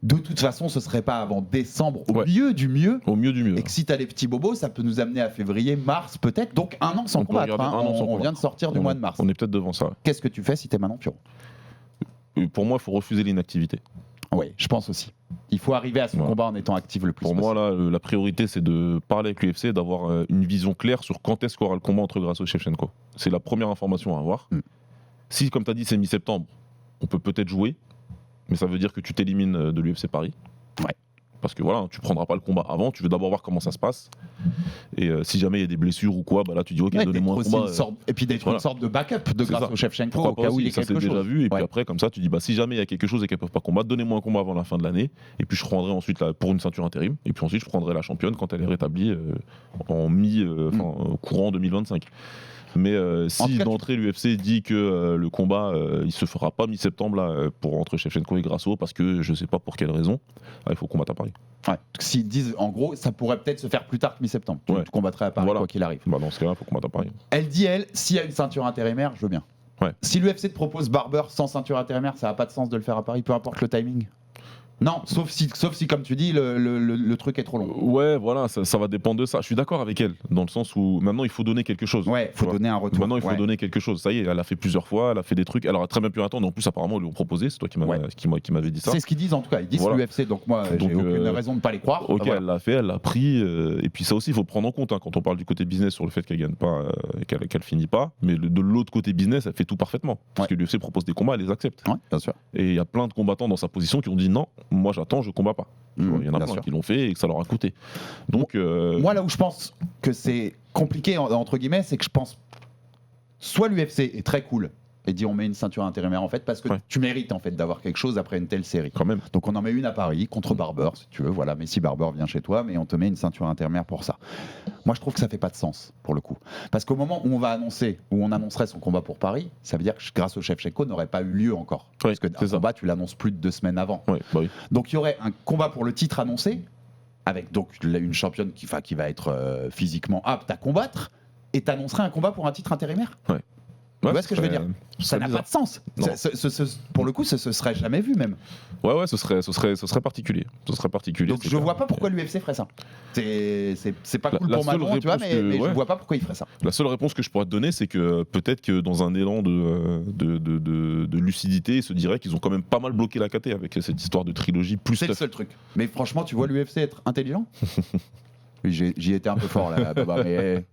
de toute façon ce serait pas avant décembre au mieux du mieux. Au mieux du mieux. Et que si t'as les petits bobos, ça peut nous amener à février, mars peut-être, donc un an sans On peut combattre. regarder un an sans On vient de sortir du mois de mars. On est peut-être devant ça. Qu'est-ce que tu fais si t'es Manon Fiorot? Pour moi, il faut refuser l'inactivité. Oui, je pense aussi. Il faut arriver à ce combat en étant actif le plus possible. Pour moi, là, la priorité, c'est de parler avec l'UFC, d'avoir une vision claire sur quand est-ce qu'aura le combat entre Grasso et Shevchenko. C'est la première information à avoir. Si, comme tu as dit, c'est mi-septembre, on peut peut-être jouer, mais ça veut dire que tu t'élimines de l'UFC Paris. Ouais. Parce que voilà, tu prendras pas le combat avant, tu veux d'abord voir comment ça se passe. Et si jamais il y a des blessures ou quoi, bah là tu dis ok, donnez-moi un combat. Et puis d'être une sorte de backup de Grasso Shevchenko au cas où il y a quelque chose. Ça c'est déjà vu. Et puis après, comme ça, tu dis bah si jamais il y a quelque chose et qu'elles peuvent pas combattre, donnez-moi un combat avant la fin de l'année. Et puis je prendrai ensuite pour une ceinture intérim. Et puis ensuite je prendrai la championne quand elle est rétablie en courant 2025. Mais si d'entrée l'UFC dit que le combat il se fera pas mi-septembre là entre Shevchenko et Grasso parce que je sais pas pour quelle raison, il faut combattre à Paris. Ouais. S'ils disent en gros ça pourrait peut-être se faire plus tard que mi-septembre. Tu combattrais à Paris quoi qu'il arrive. Bah dans ce cas-là, il faut combattre à Paris. Elle dit s'il y a une ceinture intérimaire, je veux bien. Ouais. Si l'UFC te propose Barber sans ceinture intérimaire, ça n'a pas de sens de le faire à Paris, peu importe le timing. Non, sauf si comme tu dis, le truc est trop long. Ouais, voilà, ça va dépendre de ça. Je suis d'accord avec elle, dans le sens où maintenant il faut donner quelque chose. Ouais, il faut donner un retour. Maintenant il faut donner quelque chose. Ça y est, elle a fait plusieurs fois, elle a fait des trucs, elle aurait très bien pu attendre. En plus, apparemment, ils lui ont proposé, c'est toi qui m'avais dit ça. C'est ce qu'ils disent en tout cas, ils disent l'UFC, donc moi j'ai aucune raison de ne pas les croire. Ok, elle l'a fait, elle l'a pris. Et puis ça aussi, il faut le prendre en compte quand on parle du côté business sur le fait qu'elle gagne pas, qu'elle finit pas. Mais de l'autre côté business, elle fait tout parfaitement. Parce que l'UFC propose des combats, elle les accepte. Ouais, bien sûr. Et il y a plein de combattants dans sa position qui ont dit non, moi j'attends, je combats pas. Il y en a plein qui l'ont fait et que ça leur a coûté. Donc, moi, là où je pense que c'est compliqué, entre guillemets, c'est que je pense soit l'UFC est très cool et dit on met une ceinture intérimaire en fait parce que tu mérites en fait d'avoir quelque chose après une telle série. Quand même. Donc on en met une à Paris contre Barber si tu veux. Voilà, Messi Barber vient chez toi, mais on te met une ceinture intérimaire pour ça. Moi je trouve que ça fait pas de sens pour le coup, parce qu'au moment où on va annoncer, où on annoncerait son combat pour Paris, ça veut dire que grâce au Shevchenko n'aurait pas eu lieu encore, parce que un combat tu l'annonces plus de 2 semaines avant. Donc il y aurait un combat pour le titre annoncé avec donc une championne qui va être physiquement apte à combattre et t'annoncerais un combat pour un titre intérimaire. Tu vois ce que je veux dire? Ça n'a pas de sens. Pour le coup, ce serait jamais vu même. Ouais, ce serait particulier. Donc je vois pas pourquoi l'UFC ferait ça. C'est pas cool pour Manon, tu vois, mais je vois pas pourquoi il ferait ça. La seule réponse que je pourrais te donner, c'est que peut-être que dans un élan de lucidité, ils se diraient qu'ils ont quand même pas mal bloqué la KT avec cette histoire de trilogie plus. C'est le seul truc. Mais franchement, tu vois l'UFC être intelligent? J'y étais un peu fort là, Baba, mais.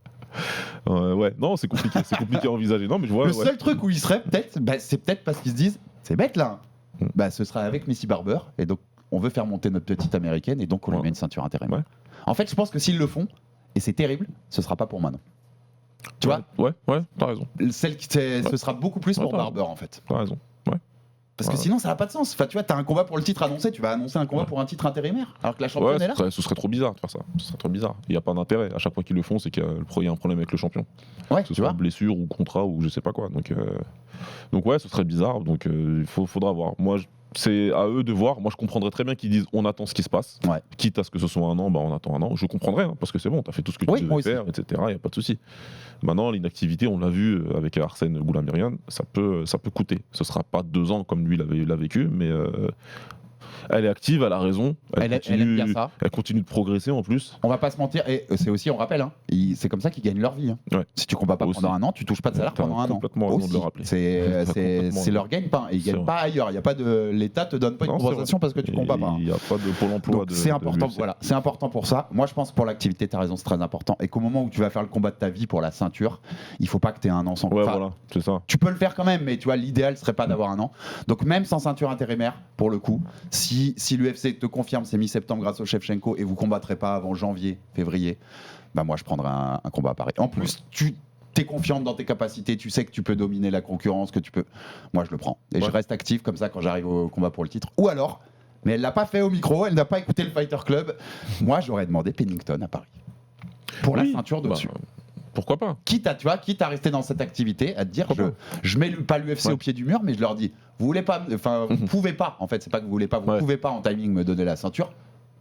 Ouais, non, c'est compliqué à envisager. Non, mais je vois. Le seul truc où ils seraient peut-être, c'est peut-être parce qu'ils se disent, c'est bête là. Ce sera avec Messi Barber et donc on veut faire monter notre petite américaine et donc on lui met une ceinture intérimaire. Ouais. En fait, je pense que s'ils le font et c'est terrible, ce sera pas pour Manon. Tu vois? Ouais, t'as raison. Ce sera beaucoup plus pour Barber en fait. T'as raison. Parce que sinon ça n'a pas de sens. Enfin, tu vois, t'as un combat pour le titre annoncé, tu vas annoncer un combat pour un titre intérimaire alors que la championne est là. Ce serait trop bizarre de faire ça. Ce serait trop bizarre. Il n'y a pas d'intérêt. À chaque fois qu'ils le font, c'est qu'il y a un problème avec le champion. Ouais, que ce soit blessure ou contrat ou je sais pas quoi. Donc ouais, ce serait bizarre. Donc il faudra voir. Moi, c'est à eux de voir. Moi, je comprendrais très bien qu'ils disent on attend ce qui se passe. Quitte à ce que ce soit un an, on attend un an. Je comprendrais parce que c'est bon, t'as fait tout ce que tu devais faire, etc. Il n'y a pas de souci. Maintenant, l'inactivité, on l'a vu avec Arsène Goulamirian, ça peut coûter. Ce sera pas 2 ans comme lui l'a vécu, mais elle est active, elle a raison. Elle aime bien ça. Elle continue de progresser en plus. On va pas se mentir, et c'est aussi, on rappelle, c'est comme ça qu'ils gagnent leur vie. Si tu combats pas pendant un an, tu touches pas de salaire pendant un an. Complètement raison de le rappeler. C'est leur gagne-pain. Ils gagnent pas ailleurs. Il y a pas de l'État te donne pas une compensation parce que tu combats pas. Il n'y a pas de pôle emploi. C'est important. Voilà, c'est important pour ça. Moi, je pense que pour l'activité, tu as raison, c'est très important. Et qu'au moment où tu vas faire le combat de ta vie pour la ceinture, il faut pas que tu aies un an sans combat. Voilà, c'est ça. Tu peux le faire quand même, mais tu vois, l'idéal serait pas d'avoir un an. Donc même sans ceinture intérimaire, pour le coup, si l'UFC te confirme c'est mi-septembre grâce au Shevchenko et vous combattrez pas avant janvier, février, moi je prendrai un combat à Paris. En plus, tu es confiante dans tes capacités, tu sais que tu peux dominer la concurrence, que tu peux. Moi je le prends. Et je reste actif comme ça quand j'arrive au combat pour le titre. Ou alors, mais elle l'a pas fait au micro, elle n'a pas écouté le Fighter Club. Moi j'aurais demandé Pennington à Paris. Pour la ceinture de dessus. Pourquoi pas? Quitte à rester dans cette activité, à te dire je mets pas l'UFC au pied du mur, mais je leur dis vous voulez pas, enfin, vous pouvez pas, en fait, c'est pas que vous voulez pas, vous pouvez pas en timing me donner la ceinture.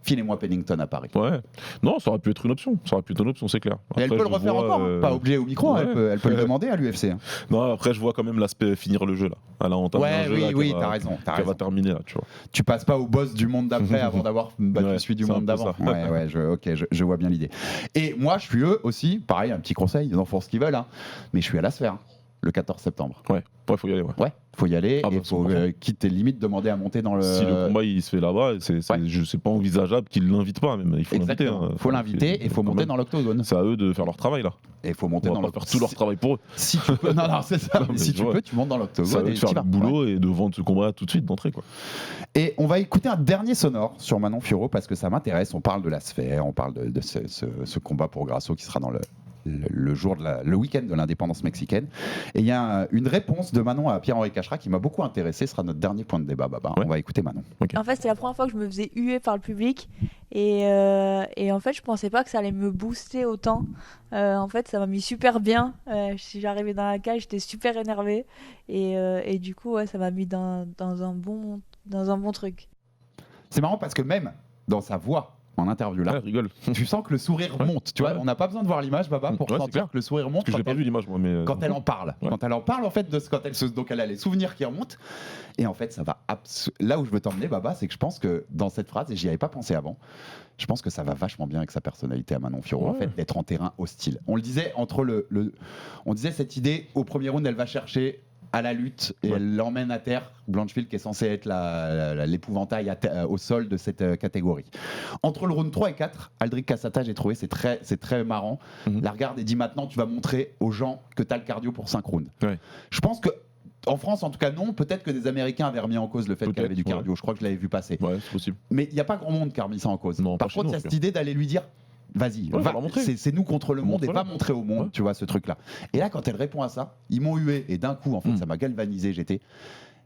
Filez-moi Pennington à Paris. Ouais. Non, ça aurait pu être une option. Ça aurait pu être une option, c'est clair. Et elle peut le refaire encore, pas obligé au micro, ouais. elle peut le demander à l'UFC. Non, après, je vois quand même l'aspect finir le jeu là. Elle a entamé un jeu là, oui, t'as raison. Elle va terminer là, tu vois. Tu passes pas au boss du monde d'après avant d'avoir battu celui du monde d'avant. Ouais, je vois bien l'idée. Et moi, je suis eux aussi, pareil, un petit conseil, ils en font ce qu'ils veulent, hein, mais je suis à la Sphère le 14 septembre. Ouais, faut y aller. Ouais, faut y aller et faut quitte limite demander à monter dans le. Si le combat il se fait là-bas, c'est pas envisageable qu'ils l'invitent pas, même. Il faut l'inviter. Il faut l'inviter et il faut monter dans l'octogone. C'est à eux de faire leur travail là. Et il faut monter dans faire tout leur travail pour eux. Si tu peux, non, c'est ça. Si tu peux, tu montes dans l'octogone. Ça va faire le boulot et de vendre ce combat tout de suite d'entrée quoi. Et on va écouter un dernier sonore sur Manon Fiorot parce que ça m'intéresse. On parle de la Sphère, on parle de ce combat pour Grasso qui sera dans le jour le week-end de l'indépendance mexicaine. Et il y a une réponse de Manon à Pierre-Henri Cachera qui m'a beaucoup intéressé. Ce sera notre dernier point de débat, Baba. On va écouter Manon. Okay. En fait, c'était la première fois que je me faisais huer par le public. Et en fait, je pensais pas que ça allait me booster autant. En fait, ça m'a mis super bien. J'arrivais dans la cage, j'étais super énervée. Et du coup, ça m'a mis dans un bon truc. C'est marrant parce que même dans sa voix, en interview là, rigole. Tu sens que le sourire monte. Tu vois, on n'a pas besoin de voir l'image, Baba, pour sentir que le sourire monte. Parce que j'ai pas vu l'image moi, mais quand elle en parle, quand elle en parle en fait donc elle a les souvenirs qui remontent. Et en fait, ça va là où je veux t'emmener, Baba, c'est que je pense que dans cette phrase, et j'y avais pas pensé avant, je pense que ça va vachement bien avec sa personnalité à Manon Fiorot, en fait, d'être en terrain hostile. On le disait entre on disait cette idée au premier round, elle va chercher à la lutte et elle l'emmène à terre. Blanchfield qui est censé être l'épouvantail au sol de cette catégorie. Entre le round 3 et 4, Aldric Cassata, j'ai trouvé, c'est très marrant. La regarde et dit maintenant tu vas montrer aux gens que tu as le cardio pour 5 rounds. Je pense que en France, en tout cas, non. Peut-être que des Américains avaient remis en cause le fait qu'elle avait du cardio. Je crois que je l'avais vu passer. Ouais, c'est possible. Mais il n'y a pas grand monde qui a remis ça en cause. Non, par contre, il y a cette idée d'aller lui dire vas-y, c'est nous contre le monde et va montrer au monde, tu vois, ce truc-là. Et là, quand elle répond à ça, ils m'ont hué et d'un coup, en fait, ça m'a galvanisé.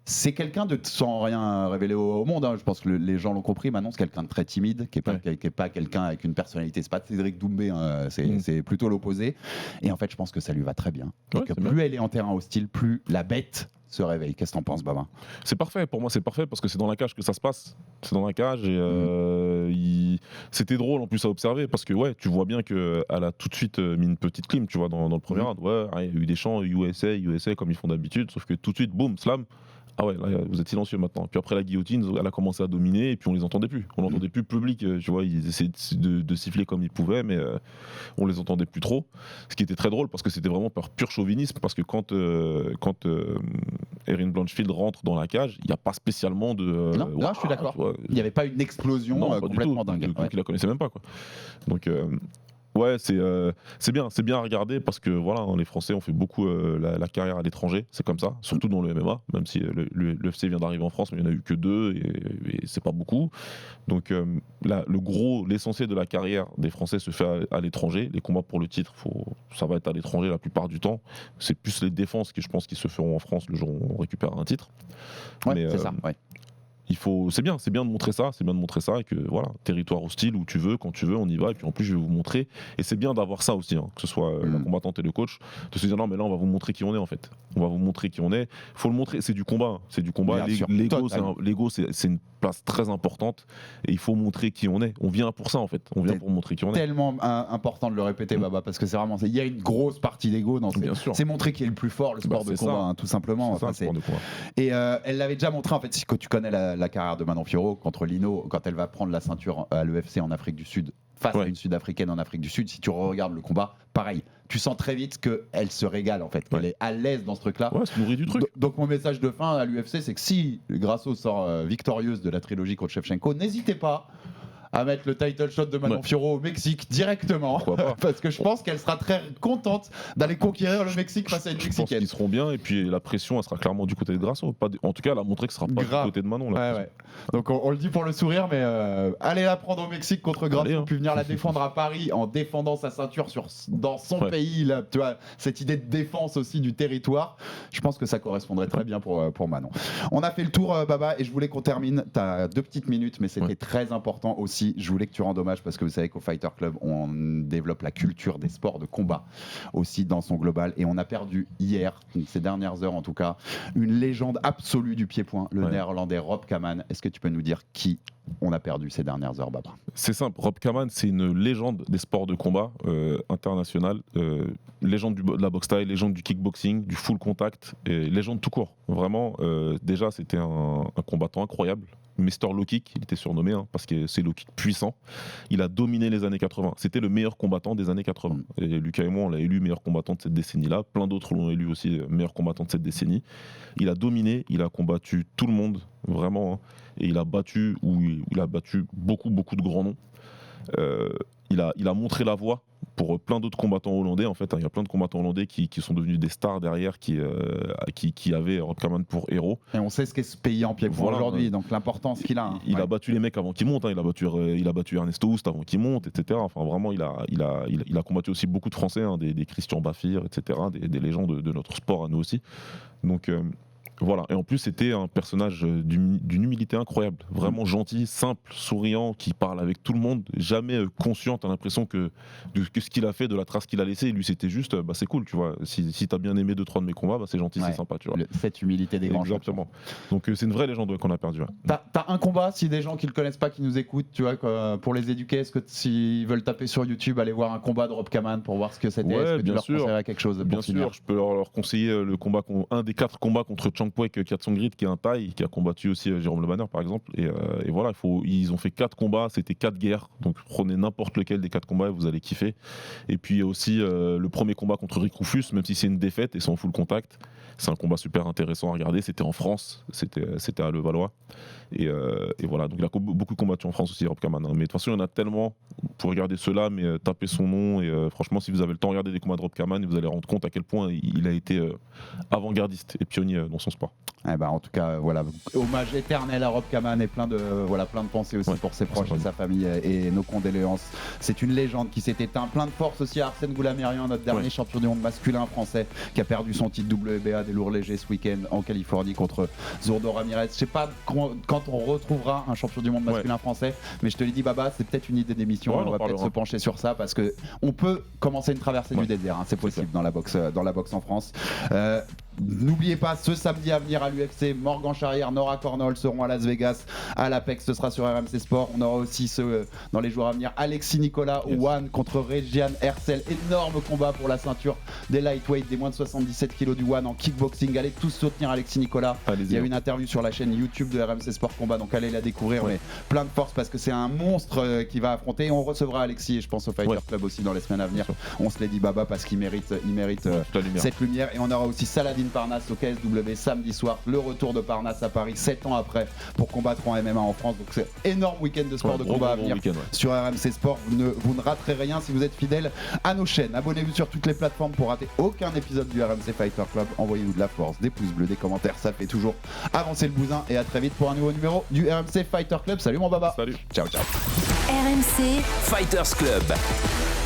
C'est quelqu'un de sans rien révéler au monde. Hein. Je pense que les gens l'ont compris. Maintenant, c'est quelqu'un de très timide, qui est pas quelqu'un avec une personnalité. C'est pas Cédric Doumbé, hein. C'est plutôt l'opposé. Et en fait, je pense que ça lui va très bien. Et que plus elle est en terrain hostile, plus la bête se réveille. Qu'est-ce que t'en penses, Baba ? C'est parfait, pour moi c'est parfait parce que c'est dans la cage que ça se passe. C'est dans la cage et c'était drôle en plus à observer parce que tu vois bien qu'elle a tout de suite mis une petite clim, tu vois, dans le premier round. Il y a eu des chants USA comme ils font d'habitude, sauf que tout de suite, boum, slam. Ah ouais, là, vous êtes silencieux maintenant. Puis après la guillotine, elle a commencé à dominer et puis on les entendait plus. On n'entendait plus le public, tu vois, ils essayaient de siffler comme ils pouvaient, mais on les entendait plus trop. Ce qui était très drôle parce que c'était vraiment par pur chauvinisme, parce que quand Erin Blanchfield rentre dans la cage, il n'y a pas spécialement de... non, je suis d'accord. Il n'y avait pas une explosion complètement dingue. Il la connaissait même pas, quoi. Donc... c'est bien à regarder parce que voilà, les Français ont fait beaucoup la carrière à l'étranger, c'est comme ça, surtout dans le MMA, même si l'UFC vient d'arriver en France, mais il n'y en a eu que 2 et c'est pas beaucoup. Donc l'essentiel de la carrière des Français se fait à l'étranger. Les combats pour le titre, ça va être à l'étranger la plupart du temps. C'est plus les défenses qui, je pense, qui se feront en France le jour où on récupère un titre. C'est ça. Ouais. C'est bien de montrer ça, et que voilà, territoire hostile où tu veux, quand tu veux, on y va, et puis en plus je vais vous montrer, et c'est bien d'avoir ça aussi, hein, que ce soit la combattante et le coach, de se dire non mais là on va vous montrer qui on est en fait, faut le montrer, c'est du combat, l'ego c'est une place très importante, et il faut montrer qui on est, on vient pour ça en fait, on vient pour montrer qui on est. Tellement important de le répéter, Baba, parce que c'est vraiment, il y a une grosse partie d'ego dans c'est montrer qui est le plus fort, le sport de combat, hein, tout simplement. Et elle l'avait déjà montré en fait, si tu connais la carrière de Manon Fiorot contre Lino, quand elle va prendre la ceinture à l'UFC en Afrique du Sud, face à une Sud-Africaine en Afrique du Sud, si tu regardes le combat, pareil, tu sens très vite qu'elle se régale en fait, qu'elle est à l'aise dans ce truc-là. Ouais, se nourrit du truc. Donc mon message de fin à l'UFC, c'est que si Grasso sort victorieuse de la trilogie contre Shevchenko, n'hésitez pas à mettre le title shot de Manon Fiorot au Mexique directement, parce que je pense qu'elle sera très contente d'aller conquérir le Mexique face à une Mexicaine. Je pense qu'ils seront bien, et puis la pression, elle sera clairement du côté de Grasso. En tout cas, elle a montré que ce sera pas du côté de Manon. Là, Donc on le dit pour le sourire, mais allez la prendre au Mexique contre Grasso, puis venir la défendre à Paris en défendant sa ceinture dans son pays. Là, tu vois, cette idée de défense aussi du territoire, je pense que ça correspondrait très bien pour Manon. On a fait le tour, Baba, et je voulais qu'on termine. Tu as 2 petites minutes, mais c'était très important aussi aussi, je voulais que tu rendes hommage parce que vous savez qu'au Fighter Club, on développe la culture des sports de combat aussi dans son global. Et on a perdu hier, ces dernières heures en tout cas, une légende absolue du pied-point, le néerlandais Rob Kaman. Est-ce que tu peux nous dire qui on a perdu ces dernières heures, Baba? C'est simple, Rob Kaman, c'est une légende des sports de combat international, légende de la boxe thaï, légende du kickboxing, du full contact, et légende tout court. Vraiment, déjà, c'était un combattant incroyable. Mr. Low Kick, il était surnommé parce que c'est Low Kick puissant. Il a dominé les années 80. C'était le meilleur combattant des années 80. Et Lucas et moi, on l'a élu meilleur combattant de cette décennie-là. Plein d'autres l'ont élu aussi meilleur combattant de cette décennie. Il a dominé, il a combattu tout le monde, vraiment. Et il a battu beaucoup de grands noms. Il a montré la voie pour plein d'autres combattants hollandais. En fait, il y a plein de combattants hollandais qui sont devenus des stars derrière, qui avaient Rob Kaman pour héros. Et on sait ce qu'est ce pays en pied-point aujourd'hui, donc l'importance qu'il a. Il a battu les mecs avant qu'ils montent. Il a battu Ernesto Hoost avant qu'il monte, etc. Enfin, vraiment, il a combattu aussi beaucoup de Français, des Christian Bafir, etc. Des légendes de notre sport à nous aussi. Donc voilà, et en plus c'était un personnage d'une humilité incroyable, vraiment gentil, simple, souriant, qui parle avec tout le monde, jamais conscient, t'as l'impression que ce qu'il a fait, de la trace qu'il a laissée, lui c'était juste, c'est cool, tu vois, si t'as bien aimé 2-3 de mes combats, c'est gentil, c'est sympa, tu vois. Cette humilité des grands. Exactement. Donc c'est une vraie légende qu'on a perdue. T'as un combat, si des gens qui le connaissent pas, qui nous écoutent, tu vois, pour les éduquer, est-ce que s'ils veulent taper sur YouTube, aller voir un combat de Rob Kaman pour voir ce que c'était, est-ce que tu leur conseillerais quelque chose? Bien sûr, je peux leur conseiller un des 4 combats contre Chang Poek Katsongrit, qui est un Thaï, qui a combattu aussi Jérôme Le Banner par exemple, et voilà, ils ont fait 4 combats, c'était 4 guerres, donc prenez n'importe lequel des 4 combats et vous allez kiffer. Et puis aussi le premier combat contre Rick Rufus, même si c'est une défaite et c'est en full contact, c'est un combat super intéressant à regarder, c'était en France, c'était à Levallois, et voilà, donc il a beaucoup combattu en France aussi, Rob Kaman, mais de toute façon il y en a tellement, pour regarder ceux-là, mais tapez son nom, et franchement si vous avez le temps, regardez des combats de Rob Kaman et vous allez rendre compte à quel point il a été avant-gardiste et pionnier dans son sport. En tout cas, voilà, hommage éternel à Rob Kaman et plein de pensées aussi pour ses proches et sa famille, et nos condoléances. C'est une légende qui s'est éteinte. Plein de force aussi à Arsène Goulamirian, notre dernier champion du monde masculin français, qui a perdu son titre WBA des lourds légers ce week-end en Californie contre Zurdo Ramirez. Je sais pas quand on retrouvera un champion du monde masculin français, mais je te l'ai dit, Baba, c'est peut-être une idée d'émission. On va peut-être se pencher sur ça, parce que on peut commencer une traversée du désert. C'est possible dans la boxe en France. N'oubliez pas, ce samedi à venir à l'UFC, Morgan Charrière, Nora Cornol seront à Las Vegas, à l'Apex, ce sera sur RMC Sport. On aura aussi dans les jours à venir, Alexis Nicolas, One contre Regiane Hercel. Énorme combat pour la ceinture des lightweight, des moins de 77 kg du One en kickboxing. Allez tous soutenir Alexis Nicolas. Il y a une interview sur la chaîne YouTube de RMC Sport Combat, donc allez la découvrir, mais plein de force parce que c'est un monstre qui va affronter. On recevra Alexis, et je pense au Fighter Club aussi dans les semaines à venir. On se l'est dit, Baba, parce qu'il mérite cette lumière. Et on aura aussi Saladin Parnasse au KSW samedi soir, le retour de Parnasse à Paris 7 ans après pour combattre en MMA en France. Donc c'est énorme week-end de sport de combat à venir sur RMC Sport. Vous ne raterez rien si vous êtes fidèle à nos chaînes. Abonnez-vous sur toutes les plateformes pour rater aucun épisode du RMC Fighter Club. Envoyez-nous de la force, des pouces bleus, des commentaires, ça fait toujours avancer le bousin. Et à très vite pour un nouveau numéro du RMC Fighter Club. Salut mon Baba. Salut. Ciao. RMC Fighters Club.